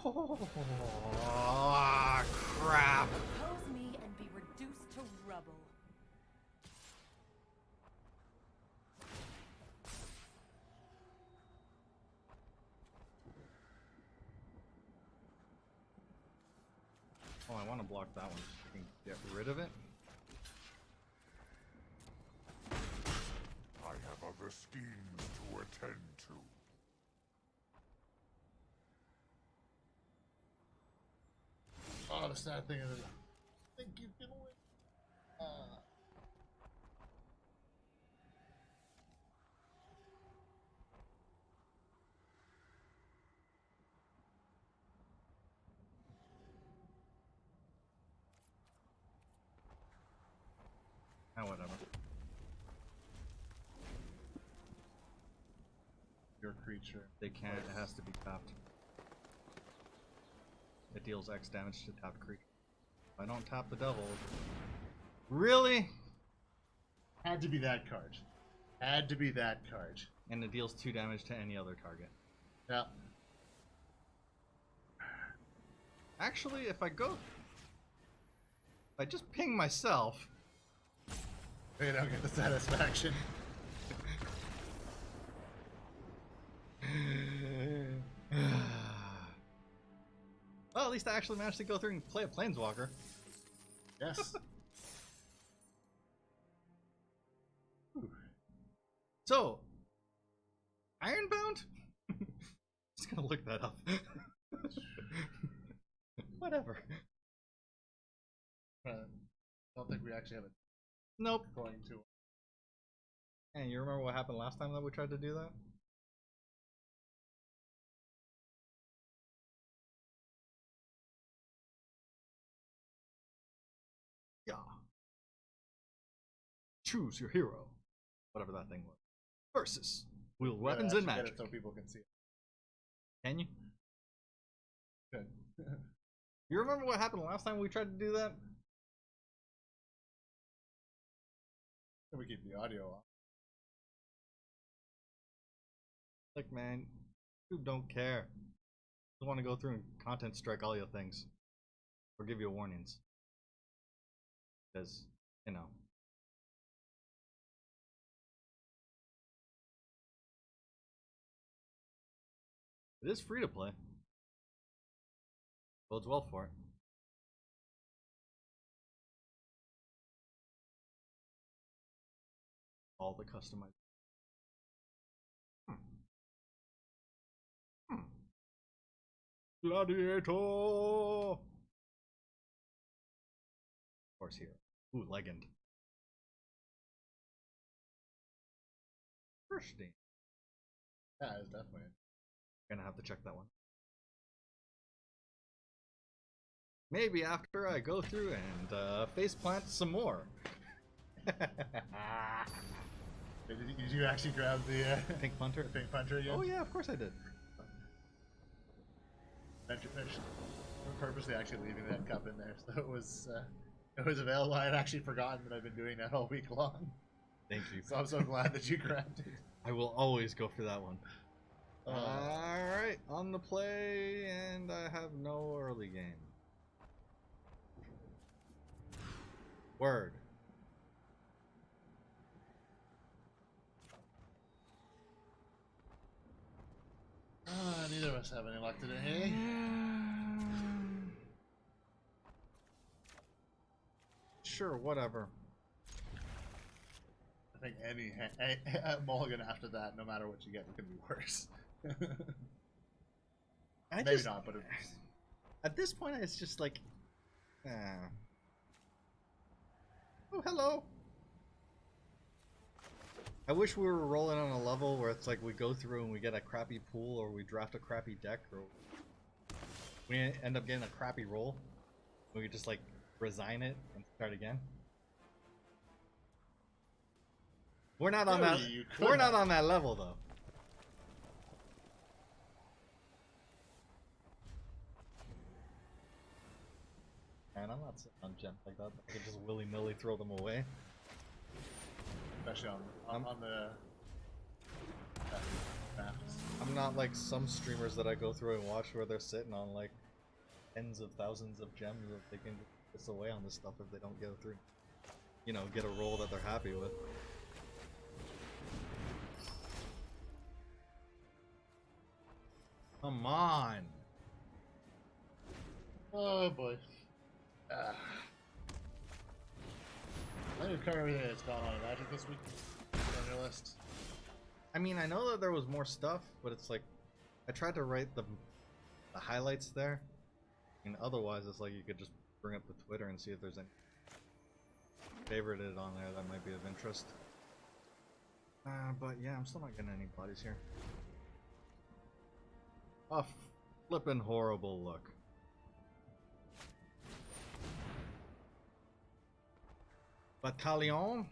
[SPEAKER 2] Oh, crap.
[SPEAKER 4] Oppose me and be reduced to rubble.
[SPEAKER 2] Oh, I want to block that one. I can get rid of it.
[SPEAKER 3] I have other schemes to attend to.
[SPEAKER 1] Oh, the sad thing is, I think you can win.
[SPEAKER 2] Ah, whatever.
[SPEAKER 1] Your creature.
[SPEAKER 2] They can't. It has to be tapped. It deals X damage to tapped creature. If I don't tap the devil. Really?
[SPEAKER 1] Had to be that card. Had to be that card.
[SPEAKER 2] And it deals 2 damage to any other target.
[SPEAKER 1] Yeah.
[SPEAKER 2] Actually, if I just ping myself.
[SPEAKER 1] They don't get the satisfaction.
[SPEAKER 2] Well, at least I actually managed to go through and play a planeswalker.
[SPEAKER 1] Yes.
[SPEAKER 2] So, Ironbound? Just gonna look that up. Whatever.
[SPEAKER 1] Don't think we actually have it
[SPEAKER 2] Nope.
[SPEAKER 1] going to.
[SPEAKER 2] And you remember what happened last time that we tried to do that? Yeah. Choose your hero. Whatever that thing was. Versus. Wield weapons and
[SPEAKER 1] Get
[SPEAKER 2] magic.
[SPEAKER 1] it so people can see it.
[SPEAKER 2] Can you?
[SPEAKER 1] Good.
[SPEAKER 2] You remember what happened last time we tried to do that?
[SPEAKER 1] We keep the audio off.
[SPEAKER 2] Like, man, you don't care. You want to go through and content strike all your things. Or give you warnings. Because, you know. It is free to play. Bodes well for it. All the customized. Gladiator! Of course, here. Ooh, legend. Interesting.
[SPEAKER 1] Yeah, it's definitely.
[SPEAKER 2] Gonna have to check that one. Maybe after I go through and faceplant some more.
[SPEAKER 1] Did you actually grab the
[SPEAKER 2] Pink punter?
[SPEAKER 1] pink puncher again?
[SPEAKER 2] Oh yeah, of course I did.
[SPEAKER 1] I'm purposely actually leaving that cup in there, so it was available. I had actually forgotten that I've been doing that all week long.
[SPEAKER 2] Thank you.
[SPEAKER 1] So I'm so glad that you grabbed it.
[SPEAKER 2] I will always go for that one. Alright, on the play, and I have no early game. Word.
[SPEAKER 1] Neither of us have any luck today, hey?
[SPEAKER 2] Sure, whatever.
[SPEAKER 1] I think any mulligan after that, no matter what you get, is going to be worse. Maybe not, but
[SPEAKER 2] at this point, it's just like, oh, hello. I wish we were rolling on a level where it's like we go through and we get a crappy pool, or we draft a crappy deck, or we end up getting a crappy roll. We could just like resign it and start again. We're not on that. We're not on that level though. Man, I'm not sitting on gems like that. I can just willy-nilly throw them away.
[SPEAKER 1] especially on the maps.
[SPEAKER 2] I'm not like some streamers that I go through and watch where they're sitting on like tens of thousands of gems that they can piss away on this stuff if they don't go through, you know, get a roll that they're happy with. Come on.
[SPEAKER 1] Oh boy. Let me cover everything that's gone on in Magic this week on your list.
[SPEAKER 2] I mean, I know that there was more stuff, but it's like I tried to write the highlights there, and otherwise it's like you could just bring up the Twitter and see if there's any favorited on there that might be of interest. But yeah, I'm still not getting any bodies here. A flippin' horrible look. Battalion?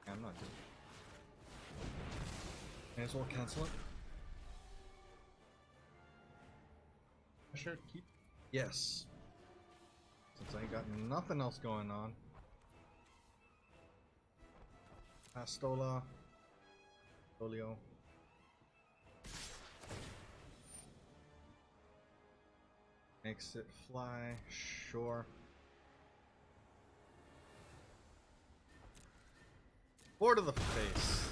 [SPEAKER 2] Yeah, I'm not doing it. May as well cancel it.
[SPEAKER 1] Sure, keep.
[SPEAKER 2] Yes. Since I ain't got nothing else going on. Pastola. Folio. Makes it fly. Sure. Four to the face.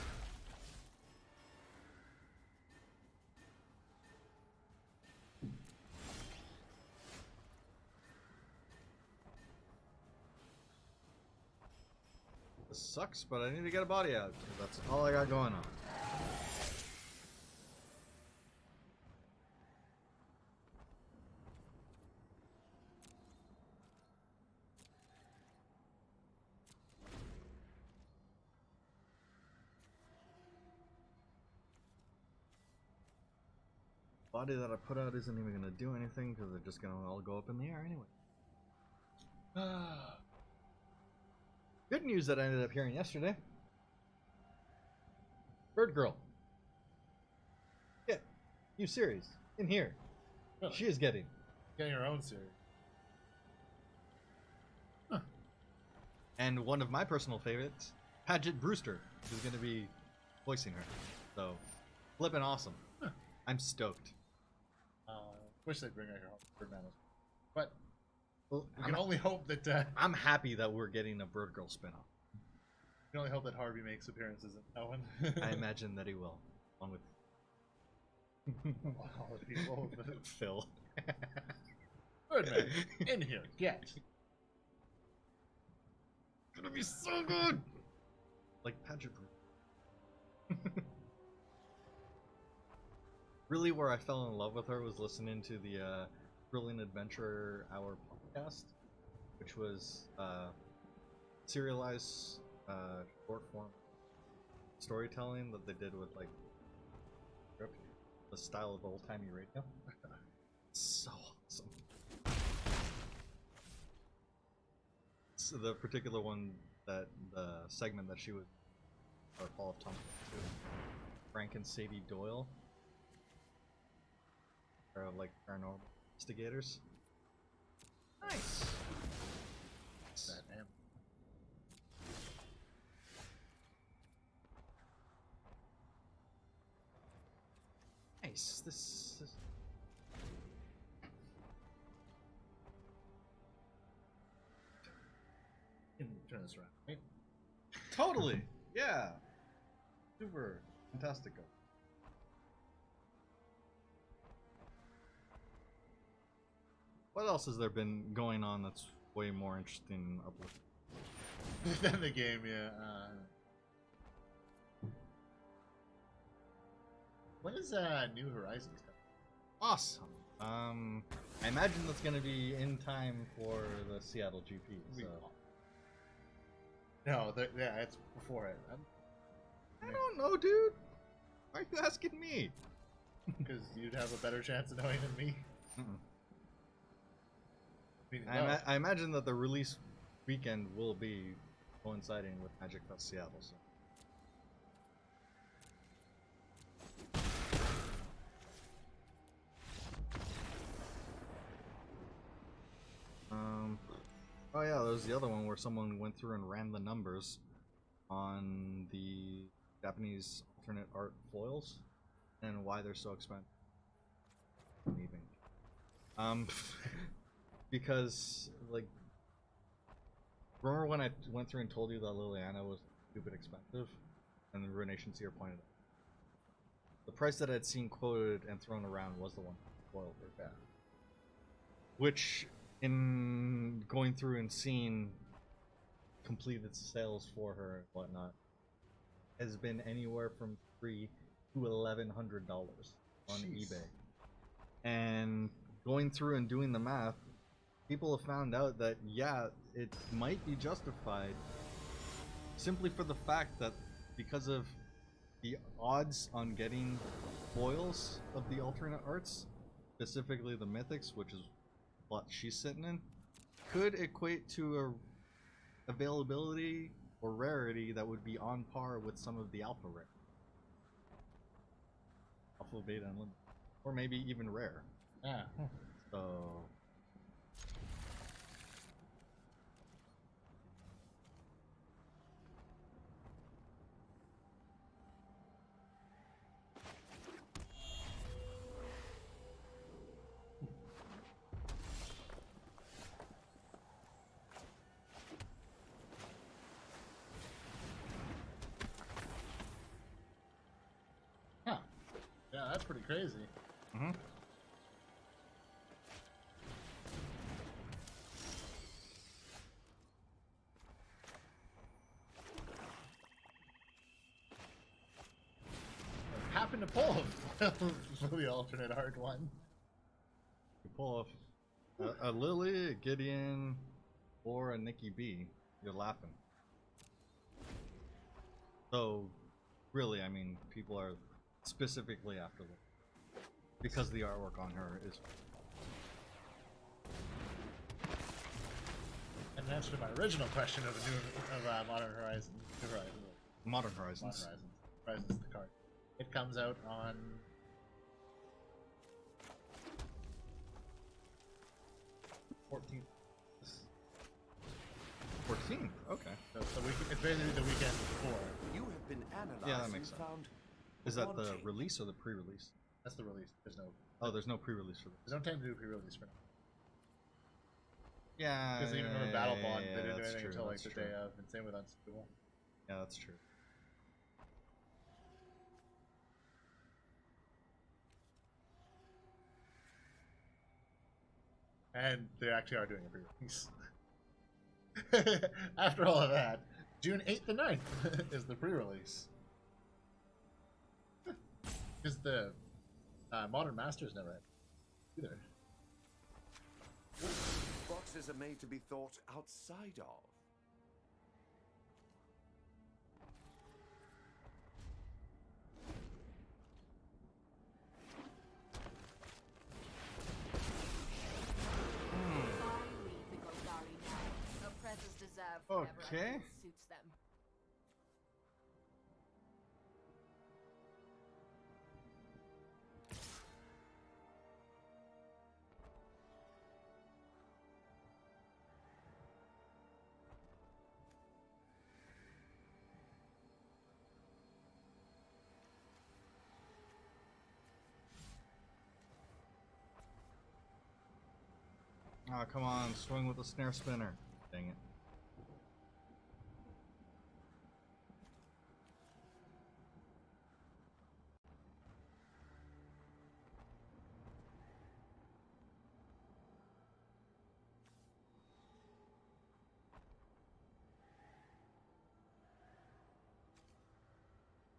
[SPEAKER 2] This sucks, but I need to get a body out. That's all I got going on. Body that I put out isn't even gonna do anything because they're just gonna all go up in the air anyway. Good news that I ended up hearing yesterday. Bird Girl. Yeah, new series in here.
[SPEAKER 1] Really?
[SPEAKER 2] She is getting
[SPEAKER 1] Her own series. Huh.
[SPEAKER 2] And one of my personal favorites, Paget Brewster, is going to be voicing her. So, flippin' awesome.
[SPEAKER 1] Huh.
[SPEAKER 2] I'm stoked.
[SPEAKER 1] Wish they'd bring her Bird Manus. But
[SPEAKER 2] Well,
[SPEAKER 1] we can only hope that
[SPEAKER 2] I'm happy that we're getting a Bird Girl spinoff.
[SPEAKER 1] we can only hope that Harvey makes appearances in that one.
[SPEAKER 2] I imagine that he will, along with
[SPEAKER 1] All the people.
[SPEAKER 2] Phil.
[SPEAKER 1] Birdman, in here, get.
[SPEAKER 2] Gonna be so good. Like Paget Brewster. Really, where I fell in love with her was listening to the Brilliant Adventure Hour podcast, which was serialized short form storytelling that they did with like the style of old timey radio. So awesome. So the particular one that the segment that she was, or Paul of Thompson, Frank and Sadie Doyle. Of like paranormal investigators. Nice.
[SPEAKER 1] That man.
[SPEAKER 2] Nice. This is...
[SPEAKER 1] Turn this around, right?
[SPEAKER 2] Totally. Yeah. Super fantastico. What else has there been going on that's way more interesting and uplifting?
[SPEAKER 1] Than the game, yeah. When is New Horizons coming?
[SPEAKER 2] Awesome. I imagine that's going to be in time for the Seattle GP. So.
[SPEAKER 1] No, yeah, it's before it.
[SPEAKER 2] I don't know, dude. Why are you asking me?
[SPEAKER 1] Because you'd have a better chance of knowing than me.
[SPEAKER 2] I imagine that the release weekend will be coinciding with Magic Fest Seattle. So. Oh yeah, there's the other one where someone went through and ran the numbers on the Japanese alternate art foils and why they're so expensive. Leaving. Because like, remember when I went through and told you that Liliana was stupid expensive, and the Ruination Seer pointed out the price that I'd seen quoted and thrown around was the one foiled her. Yeah. Which, in going through and seeing completed sales for her and whatnot, has been anywhere from $300 to $1,100 on eBay. And going through and doing the math, people have found out that yeah, it might be justified simply for the fact that because of the odds on getting foils of the alternate arts, specifically the mythics, which is what she's sitting in, could equate to a availability or rarity that would be on par with some of the alpha rare, alpha, beta, and limit, or maybe even rare.
[SPEAKER 1] Yeah.
[SPEAKER 2] So
[SPEAKER 1] Huh. Yeah, that's pretty crazy.
[SPEAKER 2] mm-hmm.
[SPEAKER 1] Happen to pull the alternate art one.
[SPEAKER 2] You pull off a Lily, a Gideon, or a Nikki B, you're laughing. So, really, I mean, people are specifically after them because the artwork on her is.
[SPEAKER 1] And in answer to my original question of Modern Horizons,
[SPEAKER 2] Modern Horizons.
[SPEAKER 1] Horizons is the card. It comes out on 14th.
[SPEAKER 2] 14th. Okay.
[SPEAKER 1] So it's basically the weekend before.
[SPEAKER 3] You have been analyzed
[SPEAKER 2] Yeah, that makes
[SPEAKER 3] and
[SPEAKER 2] sense.
[SPEAKER 3] found
[SPEAKER 2] Is that the
[SPEAKER 3] wanting.
[SPEAKER 2] release or the pre-release?
[SPEAKER 1] That's the release.
[SPEAKER 2] Oh, there's no pre-release for this.
[SPEAKER 1] There's no time to do pre-release for now.
[SPEAKER 2] Yeah.
[SPEAKER 1] Because even with Battle Bond, they didn't do
[SPEAKER 2] that's
[SPEAKER 1] anything
[SPEAKER 2] true,
[SPEAKER 1] until like
[SPEAKER 2] that's
[SPEAKER 1] the
[SPEAKER 2] true.
[SPEAKER 1] day of, and same with Unstable.
[SPEAKER 2] Yeah, that's true.
[SPEAKER 1] And they actually are doing a pre-release. After all of that, June 8th and 9th is the pre-release. Because the Modern Masters never had either.
[SPEAKER 3] Boxes are made to be thought outside of.
[SPEAKER 4] I lead the Golgari now. Oppressors deserve whatever
[SPEAKER 2] Okay.
[SPEAKER 4] ideal suits them.
[SPEAKER 2] Oh, come on, swing with the snare spinner. Dang it.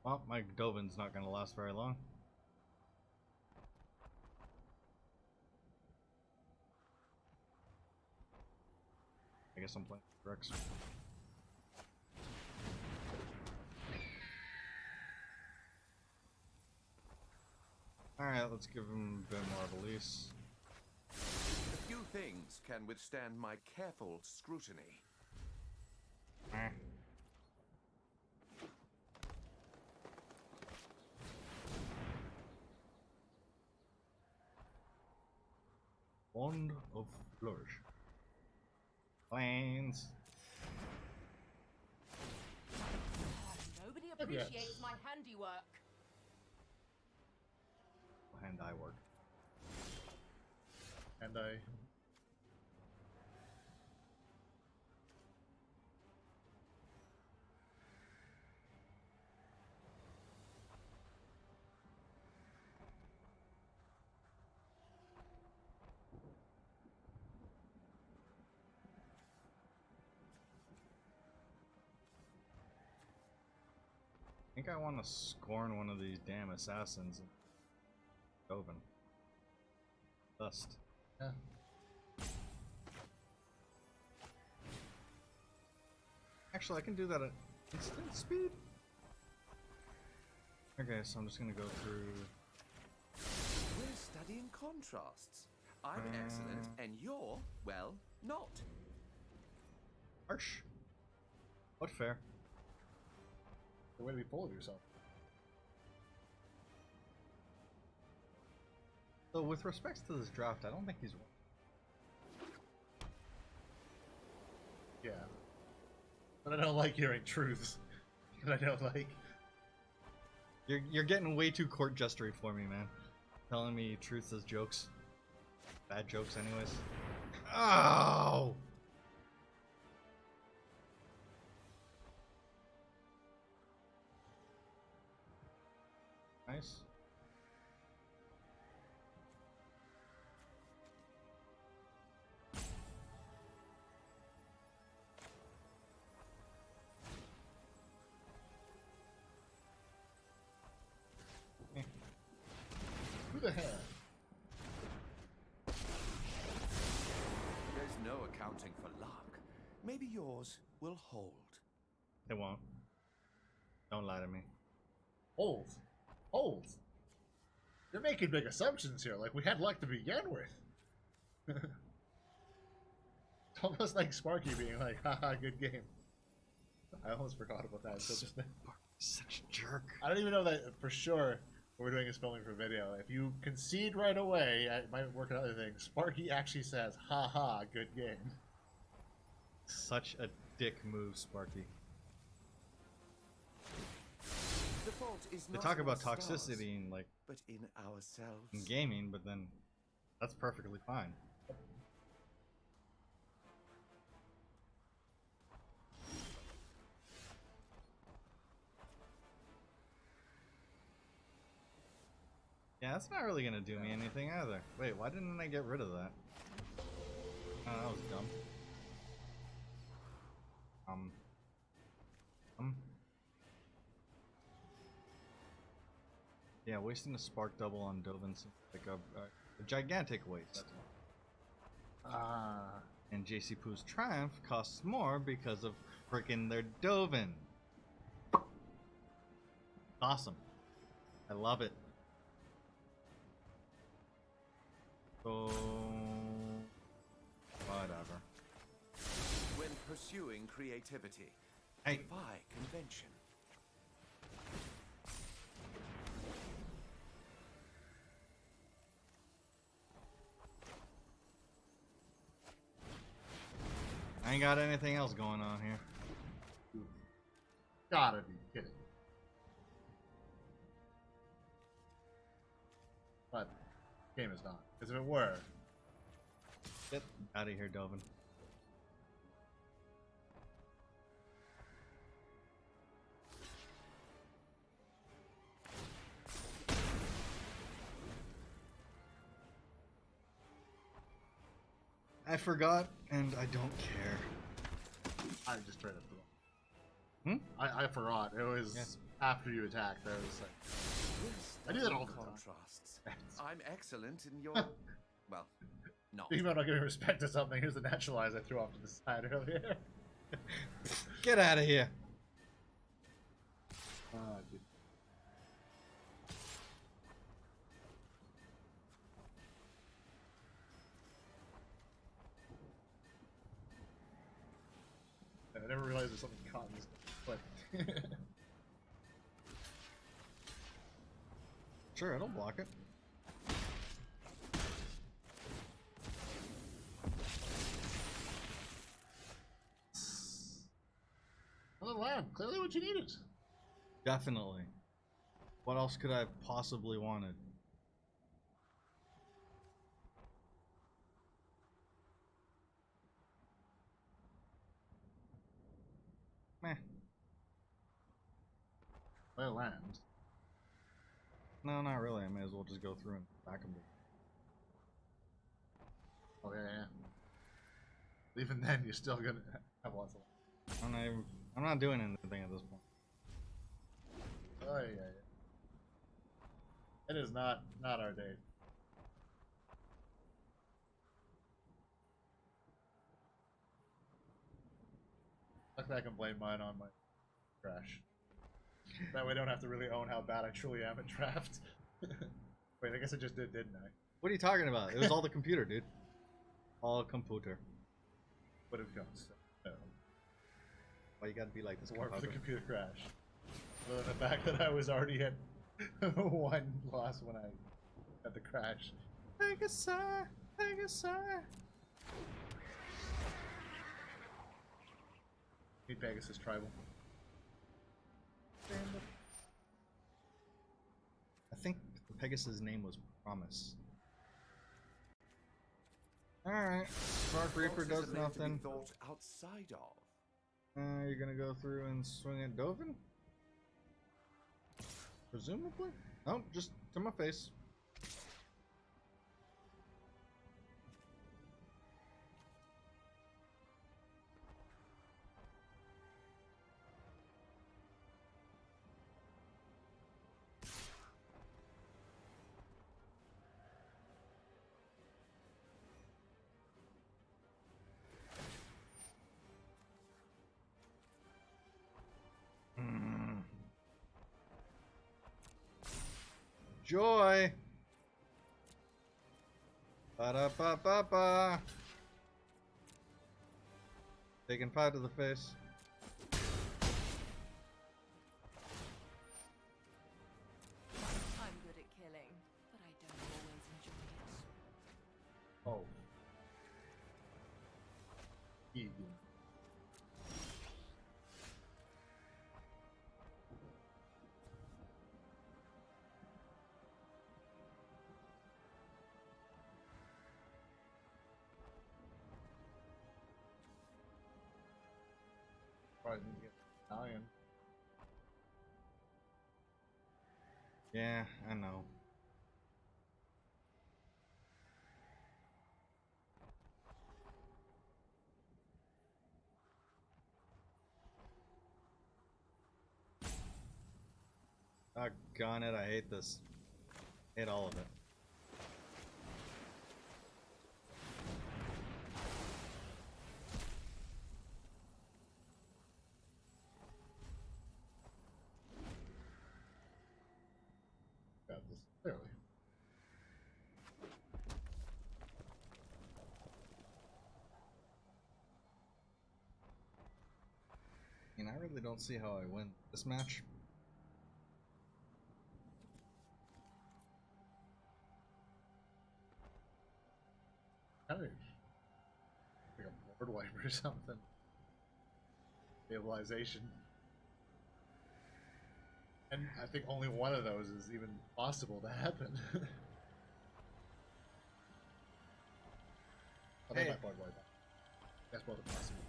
[SPEAKER 2] Well, my Dovin's not going to last very long. I guess I'm playing Rex. Alright, let's give him a bit more of a lease.
[SPEAKER 3] A few things can withstand my careful scrutiny.
[SPEAKER 2] Eh. Wand of Flourish. Planes.
[SPEAKER 4] Nobody appreciates my handiwork.
[SPEAKER 2] And I work.
[SPEAKER 1] And I.
[SPEAKER 2] I think I want to scorn one of these damn assassins. Open. Dust.
[SPEAKER 1] Yeah.
[SPEAKER 2] Actually, I can do that at instant speed. Okay, so I'm just gonna go through.
[SPEAKER 3] We're studying contrasts. I'm excellent, and you're, well, not.
[SPEAKER 2] Harsh. What fair?
[SPEAKER 1] The way to be full of yourself.
[SPEAKER 2] So, with respects to this draft, I don't think he's.
[SPEAKER 1] Yeah. But I don't like hearing truths. And I don't like.
[SPEAKER 2] You're getting way too court jestery for me, man. Telling me truths as jokes. Bad jokes, anyways. Oh! Nice.
[SPEAKER 1] Who the hell?
[SPEAKER 3] There's no accounting for luck. Maybe yours will hold.
[SPEAKER 2] It won't. Don't lie to me.
[SPEAKER 1] Hold. Hold. You're making big assumptions here, like we had luck to begin with. It's almost like Sparky being like, haha, good game. I almost forgot about that. So just
[SPEAKER 2] Such a jerk.
[SPEAKER 1] I don't even know that for sure what we're doing is filming for video. If you concede right away, it might work on other things. Sparky actually says, haha, good game.
[SPEAKER 2] Such a dick move, Sparky.
[SPEAKER 3] The fault is
[SPEAKER 2] They
[SPEAKER 3] not
[SPEAKER 2] talk
[SPEAKER 3] in
[SPEAKER 2] about
[SPEAKER 3] the stars,
[SPEAKER 2] toxicity in like
[SPEAKER 3] but in ourselves.
[SPEAKER 2] in gaming, but then that's perfectly fine. Yeah, that's not really gonna do me anything either. Wait, why didn't I get rid of that? Oh, that was dumb. Yeah, wasting a spark double on Dovin seems like a gigantic waste.
[SPEAKER 1] Ah.
[SPEAKER 2] And JC Poo's Triumph costs more because of frickin' their Dovin. Awesome. I love it. So... whatever.
[SPEAKER 3] When pursuing creativity,
[SPEAKER 2] Hey.
[SPEAKER 3] defy convention.
[SPEAKER 2] I ain't got anything else going on here.
[SPEAKER 1] Gotta be kidding. But game is not. Because if it were,
[SPEAKER 2] Get out of here, Dovin. I forgot, and I don't care.
[SPEAKER 1] I just straight up forgot.
[SPEAKER 2] Hmm?
[SPEAKER 1] I forgot. It was
[SPEAKER 2] Yes.
[SPEAKER 1] after you attacked. I was like, I do that all the time.
[SPEAKER 3] Contrasts. I'm excellent in your well, not.
[SPEAKER 1] Even though I'm not giving respect to something, here's the naturalize I threw off to the side earlier.
[SPEAKER 2] Get out of here.
[SPEAKER 1] Dude. I never realized there's something caught in this clip.
[SPEAKER 2] Sure, it'll block it.
[SPEAKER 1] Another land. Clearly what you needed.
[SPEAKER 2] Definitely. What else could I have possibly wanted? Meh.
[SPEAKER 1] Play a land.
[SPEAKER 2] No, not really. I may as well just go through and back them.
[SPEAKER 1] Oh yeah. Even then, you're still gonna have lots of.
[SPEAKER 2] I'm not doing anything at this point.
[SPEAKER 1] Oh yeah. It is not our day. Luckily, I can blame mine on my crash. That way, I don't have to really own how bad I truly am at draft. Wait, I guess I just did, didn't I?
[SPEAKER 2] What are you talking about? It was all the computer, dude. All computer.
[SPEAKER 1] But it goes. No.
[SPEAKER 2] Why you gotta be like this?
[SPEAKER 1] It's more for the computer crash. Other than the fact that I was already at 1 loss when I had the crash.
[SPEAKER 2] Pegasus, Pegasus.
[SPEAKER 1] Need Pegasus tribal.
[SPEAKER 2] I think Pegasus' name was Promise. Alright, Spark Reaper does nothing.
[SPEAKER 3] Thought outside of.
[SPEAKER 2] You're gonna go through and swing at Dovin? Presumably? Oh, just to my face. Joy! Ba-da-ba-ba-ba! Taking 5 to the face.
[SPEAKER 4] I'm good at killing, but I don't always enjoy it.
[SPEAKER 1] Oh. Easy. Probably didn't get Italian.
[SPEAKER 2] Yeah, I know. Doggone it, I hate this. Hate all of it.
[SPEAKER 1] Got this clearly.
[SPEAKER 2] I mean, I really don't see how I win this match.
[SPEAKER 1] Kind of like a board wipe or something. Stabilization. And I think only one of those is even possible to happen. I think
[SPEAKER 2] Hey.
[SPEAKER 1] my board wipe. That's both are possible.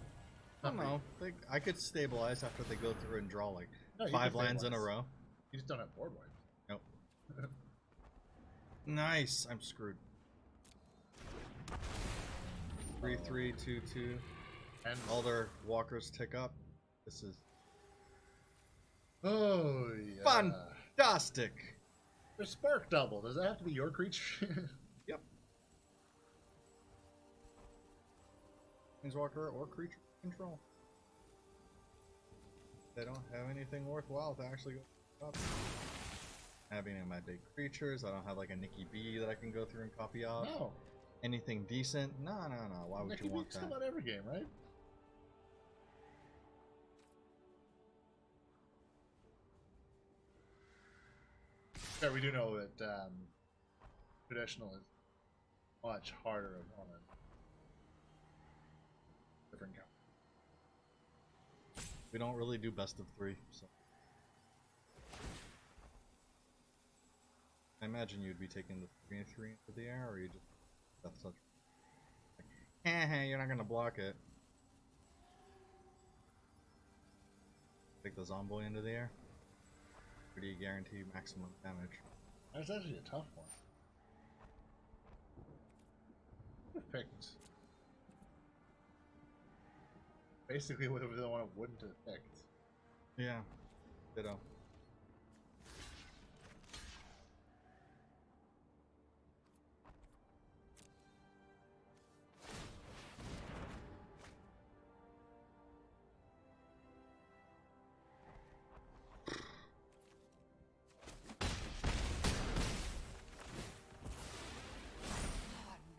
[SPEAKER 2] I don't know. I could stabilize after they go through and draw like
[SPEAKER 1] No, you
[SPEAKER 2] 5
[SPEAKER 1] can
[SPEAKER 2] lands in a
[SPEAKER 1] stabilize.
[SPEAKER 2] row.
[SPEAKER 1] You just don't have board wipes.
[SPEAKER 2] Nope. Nice. I'm screwed. 3/3, 2/2.
[SPEAKER 1] And
[SPEAKER 2] All their walkers tick up. This is
[SPEAKER 1] oh yeah.
[SPEAKER 2] fantastic.
[SPEAKER 1] There's spark double. Does that have to be your creature?
[SPEAKER 2] Yep. Planeswalker or creature control. They don't have anything worthwhile to actually go up. I have any of my big creatures. I don't have like a Nikki B that I can go through and copy out.
[SPEAKER 1] No.
[SPEAKER 2] Anything decent? No. Why would
[SPEAKER 1] Nicky
[SPEAKER 2] you want
[SPEAKER 1] Beaks
[SPEAKER 2] that?
[SPEAKER 1] come out every game, right? Yeah, we do know that traditional is much harder opponent. Different count.
[SPEAKER 2] We don't really do best of 3, so I imagine you'd be taking the 3/3 into the air, or you just that's such. Like, you're not gonna block it. Take the Zomboy into the air. Or do you guarantee maximum damage?
[SPEAKER 1] That's actually a tough one. I picked basically whatever the one I wouldn't have picked.
[SPEAKER 2] Yeah. Ditto.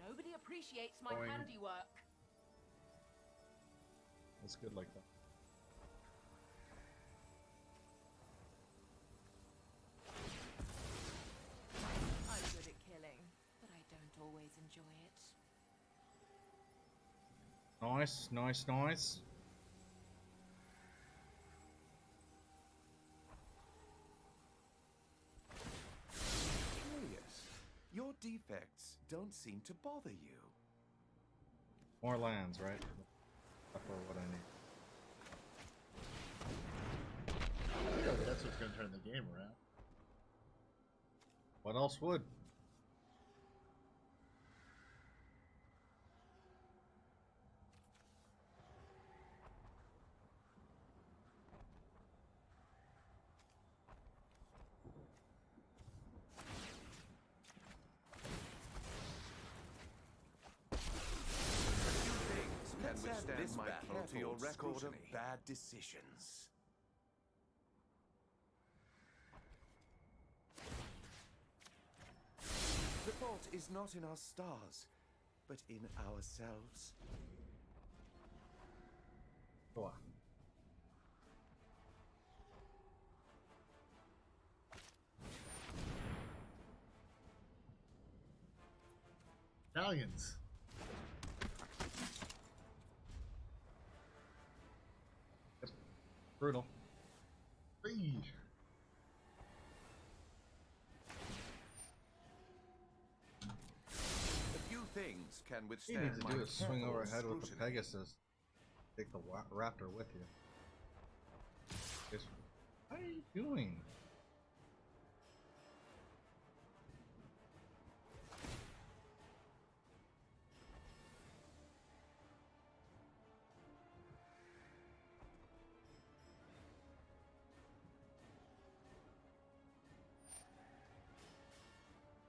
[SPEAKER 4] Nobody appreciates my
[SPEAKER 1] Going.
[SPEAKER 4] handiwork.
[SPEAKER 2] It's good like that.
[SPEAKER 4] I'm good at killing, but I don't always enjoy it.
[SPEAKER 2] Nice, nice, nice.
[SPEAKER 3] Curious. Your defects don't seem to bother you.
[SPEAKER 2] More lands, right? That's what I need.
[SPEAKER 1] I feel like that's what's going to turn the game around.
[SPEAKER 2] What else would?
[SPEAKER 3] Can withstand
[SPEAKER 5] this
[SPEAKER 3] my
[SPEAKER 5] battle to your
[SPEAKER 3] careful
[SPEAKER 5] record
[SPEAKER 3] scrutiny.
[SPEAKER 5] of bad decisions.
[SPEAKER 3] The fault is not in our stars, but in ourselves.
[SPEAKER 2] Go on.
[SPEAKER 1] Italians.
[SPEAKER 2] Brutal.
[SPEAKER 1] Free.
[SPEAKER 3] A few things can
[SPEAKER 2] What you
[SPEAKER 3] withstand
[SPEAKER 2] need to
[SPEAKER 3] my
[SPEAKER 2] do is swing
[SPEAKER 3] careful
[SPEAKER 2] overhead with the
[SPEAKER 3] scrutiny.
[SPEAKER 2] Pegasus. Take the Raptor with you. What are you doing?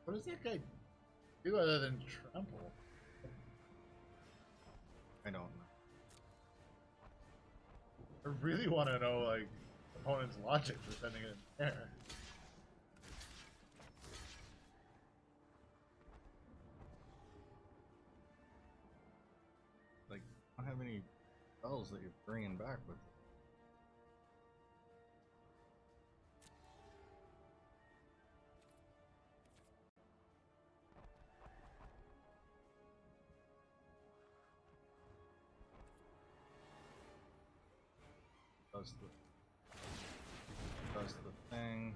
[SPEAKER 1] What does that guy do other than trample?
[SPEAKER 2] I don't know.
[SPEAKER 1] I really want to know, like, opponent's logic for sending it in there.
[SPEAKER 2] Like, I don't have any spells that you're bringing back with. Does the thing.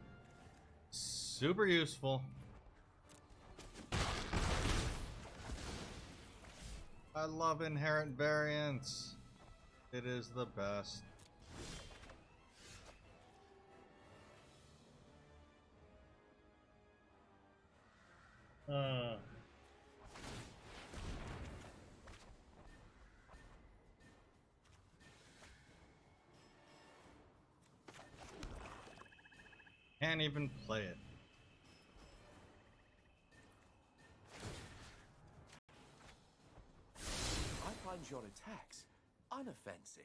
[SPEAKER 2] Super useful. I love inherent variance. It is the best. Can't even play it.
[SPEAKER 5] I find your attacks unoffensive.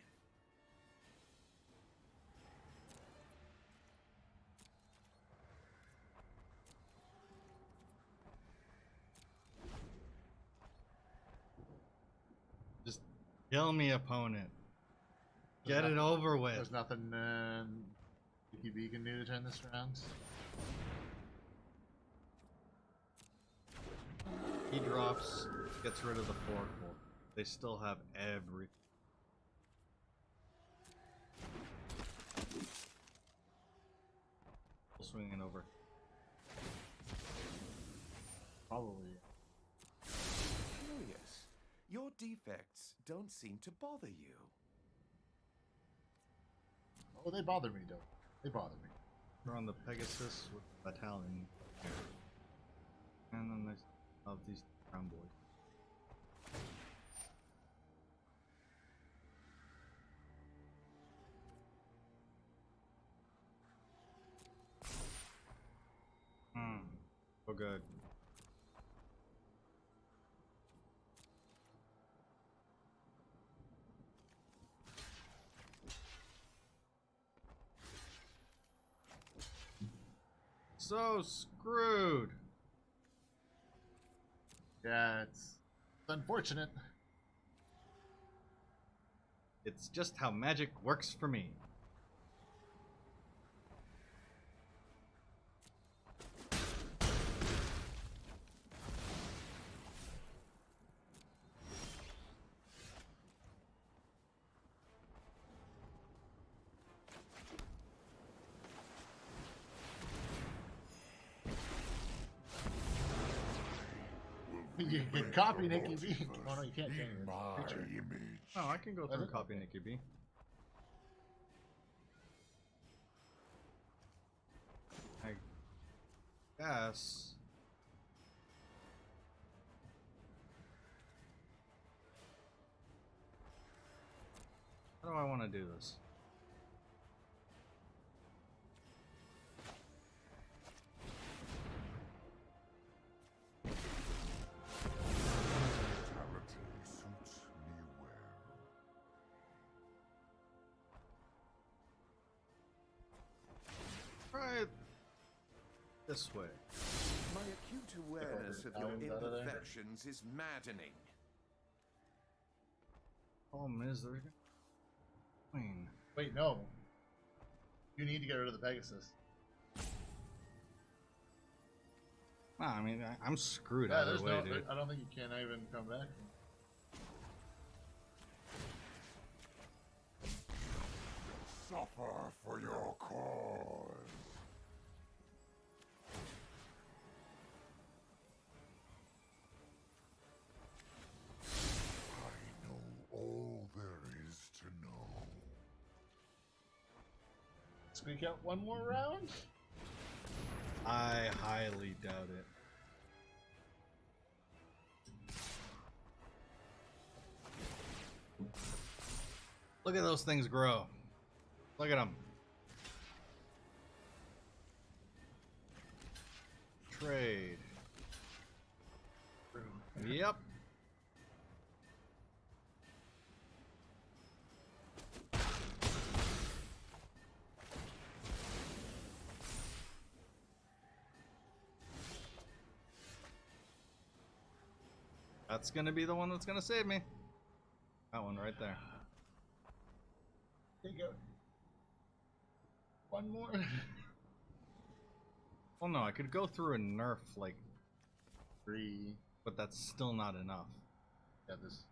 [SPEAKER 2] Just kill me, opponent. Get it over with.
[SPEAKER 1] There's nothing BKB can do to turn this around.
[SPEAKER 2] He drops, gets rid of the 4/4. They still have every. Swinging over. Probably.
[SPEAKER 3] Curious. Your defects don't seem to bother you.
[SPEAKER 1] Oh, they bother me, though. They bother me.
[SPEAKER 2] We're on the Pegasus with the battalion. And then there's of these brown boys. So good. So screwed.
[SPEAKER 1] Yeah, it's unfortunate.
[SPEAKER 2] It's just how magic works for me.
[SPEAKER 1] You can copy Nikki B. Oh no, you can't change the picture.
[SPEAKER 2] Oh, I can go through and copy Nikki B. I guess. How do I want to do this? Try it this way.
[SPEAKER 3] My acute awareness of your imperfections is maddening.
[SPEAKER 2] Problem is, there's queen.
[SPEAKER 1] Wait, no. You need to get rid of the Pegasus.
[SPEAKER 2] Nah, I mean, I'm screwed
[SPEAKER 1] Yeah,
[SPEAKER 2] either
[SPEAKER 1] there's
[SPEAKER 2] way,
[SPEAKER 1] no.
[SPEAKER 2] dude.
[SPEAKER 1] I don't think you can even come back.
[SPEAKER 6] Suffer for your cause. I know all there is to know.
[SPEAKER 1] Squeak out one more round?
[SPEAKER 2] I highly doubt it. Look at those things grow. Look at them. Trade. Yep. That's gonna be the one that's gonna save me. That one right there.
[SPEAKER 1] There you go. One more.
[SPEAKER 2] Well, no, I could go through a nerf like
[SPEAKER 1] 3.
[SPEAKER 2] but that's still not enough.
[SPEAKER 1] Yeah, this.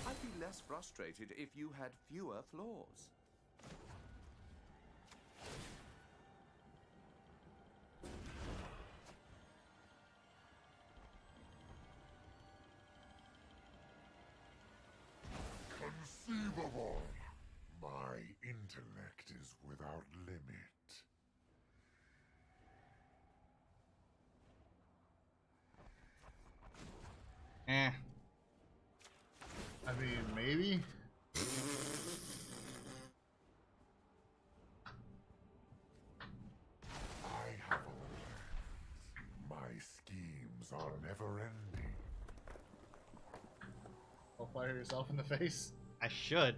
[SPEAKER 3] I'd be less frustrated if you had fewer flaws.
[SPEAKER 6] Conceivable. My intellect is without limit.
[SPEAKER 2] Eh.
[SPEAKER 1] I mean, maybe.
[SPEAKER 6] I have all plans. My schemes are never ending.
[SPEAKER 1] I'll fire yourself in the face.
[SPEAKER 2] I should.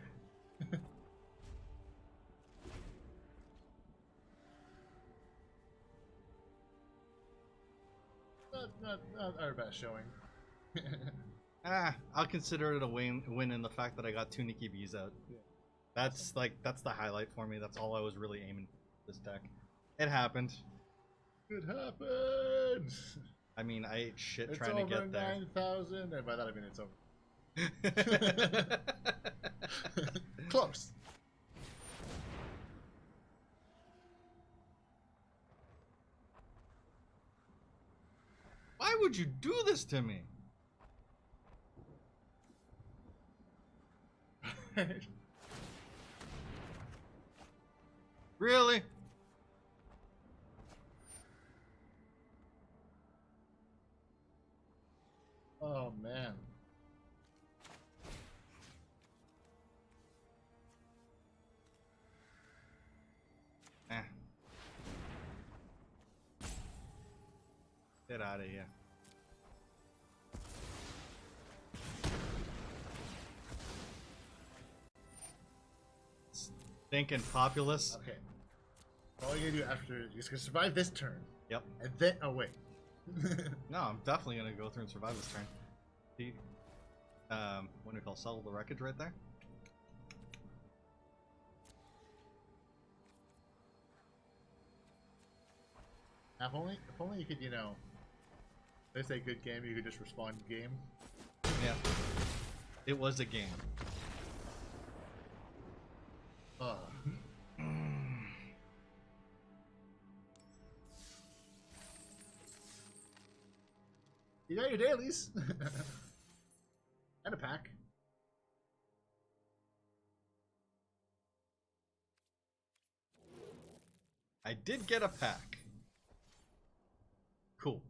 [SPEAKER 1] Not our best showing.
[SPEAKER 2] I'll consider it a win in the fact that I got 2 Nikki B's out.
[SPEAKER 1] Yeah.
[SPEAKER 2] That's that's the highlight for me. That's all I was really aiming for this deck. It happened.
[SPEAKER 1] It happened.
[SPEAKER 2] I mean, I ate shit
[SPEAKER 1] It's
[SPEAKER 2] trying to
[SPEAKER 1] over
[SPEAKER 2] get there.
[SPEAKER 1] 9,000, and by that I mean it's over. Close.
[SPEAKER 2] Why would you do this to me? Really?
[SPEAKER 1] Oh man.
[SPEAKER 2] Eh. Get out of here. Stinking populace.
[SPEAKER 1] Okay. All you gotta do after you're just gonna survive this turn,
[SPEAKER 2] Yep.
[SPEAKER 1] and then wait.
[SPEAKER 2] No, I'm definitely gonna go through and survive this turn. See, what do you call settle the wreckage right there?
[SPEAKER 1] If only you could, you know, they say good game, you could just respond game.
[SPEAKER 2] Yeah. It was a game.
[SPEAKER 1] You got your dailies. And a pack.
[SPEAKER 2] I did get a pack. Cool.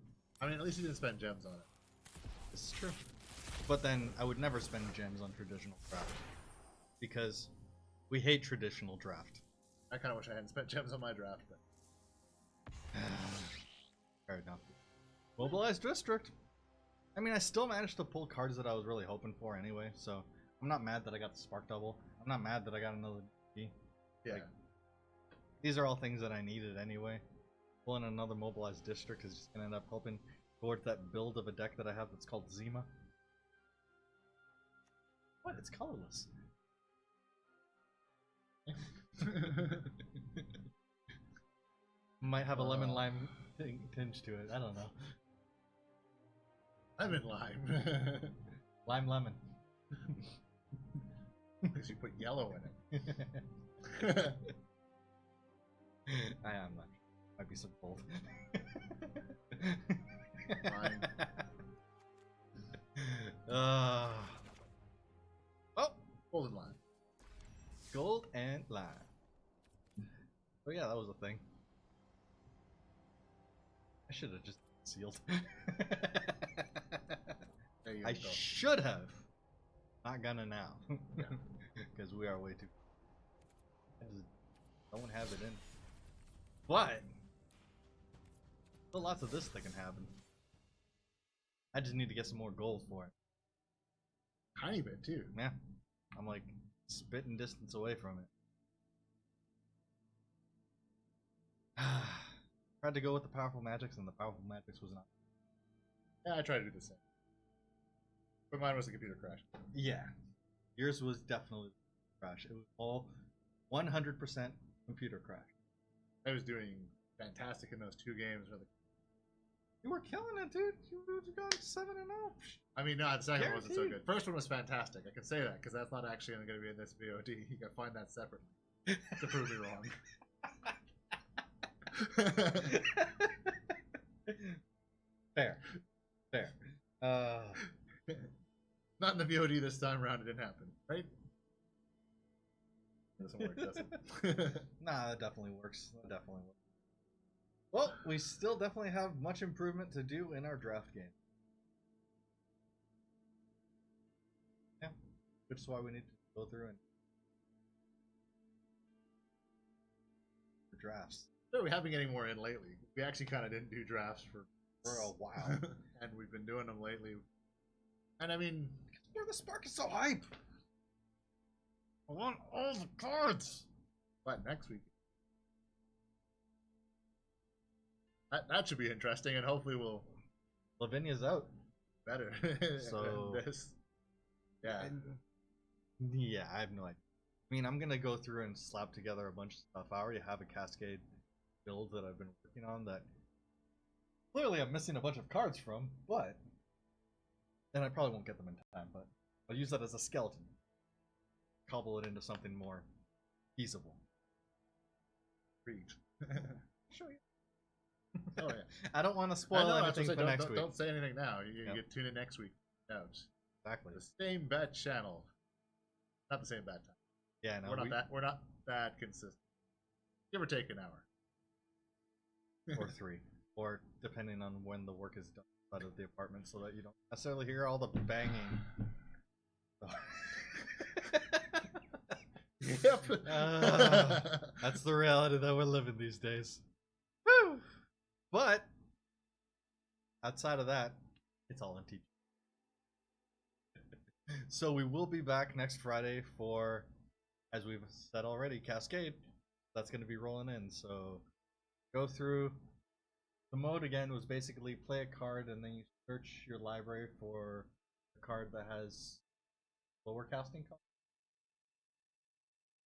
[SPEAKER 1] I mean, at least you didn't spend gems on it.
[SPEAKER 2] This is true. But then I would never spend gems on traditional draft. Because we hate traditional draft.
[SPEAKER 1] I kind of wish I hadn't spent gems on my draft, but
[SPEAKER 2] Fair enough. Mobilized District. I mean, I still managed to pull cards that I was really hoping for anyway, so I'm not mad that I got the Spark Double. I'm not mad that I got another key.
[SPEAKER 1] yeah.
[SPEAKER 2] Like, these are all things that I needed anyway. Pulling another Mobilized District is just going to end up helping towards that build of a deck that I have that's called Zima. What? It's colorless. Might have a lemon lime tinge to it. I don't know.
[SPEAKER 1] I'm in lime.
[SPEAKER 2] Lime lemon.
[SPEAKER 1] Because you put yellow in it.
[SPEAKER 2] I am not. Might be some gold.
[SPEAKER 1] Lime.
[SPEAKER 2] Oh,
[SPEAKER 1] Golden lime.
[SPEAKER 2] gold and lime. Oh yeah, that was a thing. I should have just sealed.
[SPEAKER 1] There you
[SPEAKER 2] I
[SPEAKER 1] go.
[SPEAKER 2] should have. Not gonna now.
[SPEAKER 1] Yeah.
[SPEAKER 2] Because we are way too. I just don't have it in. But still lots of this that can happen. I just need to get some more gold for it.
[SPEAKER 1] Tiny bit too.
[SPEAKER 2] Yeah. I'm like spitting distance away from it. Tried to go with the powerful magics, and the powerful magics was not.
[SPEAKER 1] Yeah, I tried to do the same. But mine was a computer crash.
[SPEAKER 2] Yeah. Yours was definitely a crash. It was all 100% computer crash.
[SPEAKER 1] I was doing fantastic in those two games.
[SPEAKER 2] You were killing it, dude. You got 7-0.
[SPEAKER 1] I mean, no, the second one wasn't so
[SPEAKER 2] Guaranteed.
[SPEAKER 1] good. First one was fantastic. I can say that because that's not actually going to be in this VOD. You got to find that separately to prove me wrong.
[SPEAKER 2] Fair. Fair.
[SPEAKER 1] Not in the VOD this time around. It didn't happen, right? It doesn't work, does it?
[SPEAKER 2] Nah, that definitely works. That definitely works. Well, we still definitely have much improvement to do in our draft game. Yeah, which is why we need to go through and the drafts
[SPEAKER 1] So we have been getting more in lately. We actually kind of didn't do drafts for
[SPEAKER 2] for a while.
[SPEAKER 1] and we've been doing them lately. And I mean,
[SPEAKER 2] Where the Spark is so hype.
[SPEAKER 1] I want all the cards. But next week, that should be interesting, and hopefully we'll
[SPEAKER 2] Lavinia's out.
[SPEAKER 1] better.
[SPEAKER 2] So-
[SPEAKER 1] than this. Yeah.
[SPEAKER 2] Yeah, I have no idea. I mean, I'm gonna go through and slap together a bunch of stuff. I already have a Cascade build that I've been working on that clearly I'm missing a bunch of cards from, but and I probably won't get them in time, but I'll use that as a skeleton. Cobble it into something more feasible.
[SPEAKER 1] Read.
[SPEAKER 2] Show you.
[SPEAKER 1] Oh yeah.
[SPEAKER 2] I don't want to
[SPEAKER 1] I
[SPEAKER 2] spoil
[SPEAKER 1] know,
[SPEAKER 2] anything for next week.
[SPEAKER 1] Don't say anything now. You
[SPEAKER 2] Yep.
[SPEAKER 1] get tune in next week. Out.
[SPEAKER 2] Exactly.
[SPEAKER 1] The same bet channel. Not the same bet time.
[SPEAKER 2] Yeah, no,
[SPEAKER 1] We're not that consistent. Give or take an hour.
[SPEAKER 2] or 3, or depending on when the work is done out of the apartment, so that you don't necessarily hear all the banging.
[SPEAKER 1] Yep.
[SPEAKER 2] That's the reality that we're living these days. Woo! But outside of that, it's all MTG. So we will be back next Friday for, as we've said already, Cascade. That's going to be rolling in. So go through. The mode again was basically play a card and then you search your library for a card that has lower casting cost.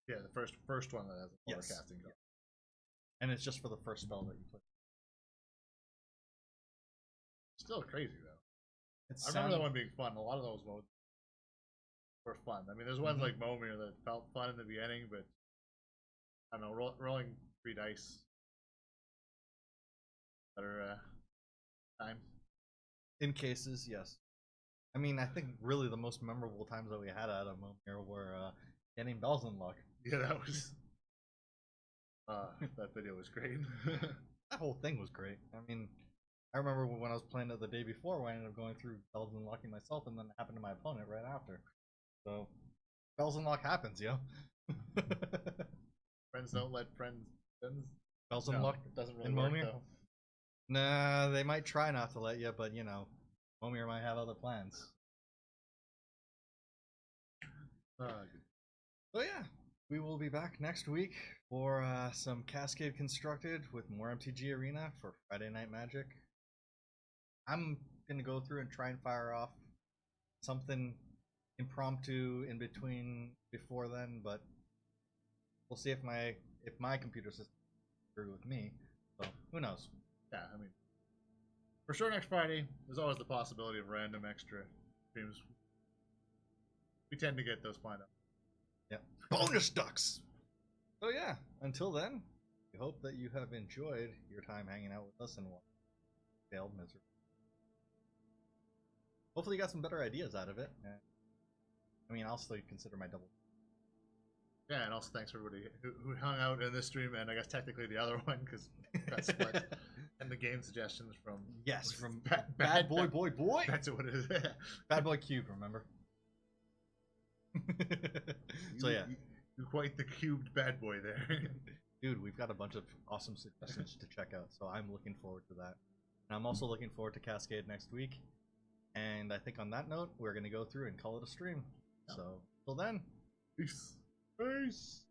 [SPEAKER 1] Yeah, the first one that has a lower
[SPEAKER 2] Yes.
[SPEAKER 1] casting cost.
[SPEAKER 2] And it's just for the first spell that you play.
[SPEAKER 1] Still crazy though.
[SPEAKER 2] It
[SPEAKER 1] I remember that one being fun. A lot of those modes were fun. I mean, there's ones like Momir that felt fun in the beginning, but I don't know, rolling 3 dice. Better time.
[SPEAKER 2] In cases, yes. I mean, I think really the most memorable times that we had out of Momir were getting Bells Unlocked.
[SPEAKER 1] Yeah, that was. That video was great.
[SPEAKER 2] That whole thing was great. I mean, I remember when I was playing it the day before, I ended up going through Bells Unlocking myself, and then it happened to my opponent right after. So, Bells Unlock happens, yo.
[SPEAKER 1] Friends don't let friends.
[SPEAKER 2] Bells
[SPEAKER 1] No,
[SPEAKER 2] Unlock
[SPEAKER 1] it doesn't really
[SPEAKER 2] in
[SPEAKER 1] work
[SPEAKER 2] Momir?
[SPEAKER 1] though.
[SPEAKER 2] Nah, they might try not to let you, but you know, Momir might have other plans. So yeah, we will be back next week for some Cascade Constructed with more MTG Arena for Friday Night Magic. I'm gonna go through and try and fire off something impromptu in between before then, but we'll see if my computer system will agree with me. So who knows?
[SPEAKER 1] Yeah, I mean, for sure next Friday, there's always the possibility of random extra streams. We tend to get those planned up.
[SPEAKER 2] Yeah. Bonus ducks! So yeah, until then, we hope that you have enjoyed your time hanging out with us and failed miserably. Hopefully you got some better ideas out of it. I mean, I'll still consider my double.
[SPEAKER 1] Yeah, and also thanks for everybody who hung out in this stream, and I guess technically the other one, because got split. And the game suggestions from...
[SPEAKER 2] Yes, from Bad Boy.
[SPEAKER 1] That's what it is.
[SPEAKER 2] Bad Boy Cube, remember? So yeah.
[SPEAKER 1] You're quite the cubed bad boy there.
[SPEAKER 2] Dude, we've got a bunch of awesome suggestions to check out, so I'm looking forward to that. And I'm also looking forward to Cascade next week. And I think on that note, we're going to go through and call it a stream. So, till then,
[SPEAKER 1] Peace.
[SPEAKER 2] peace.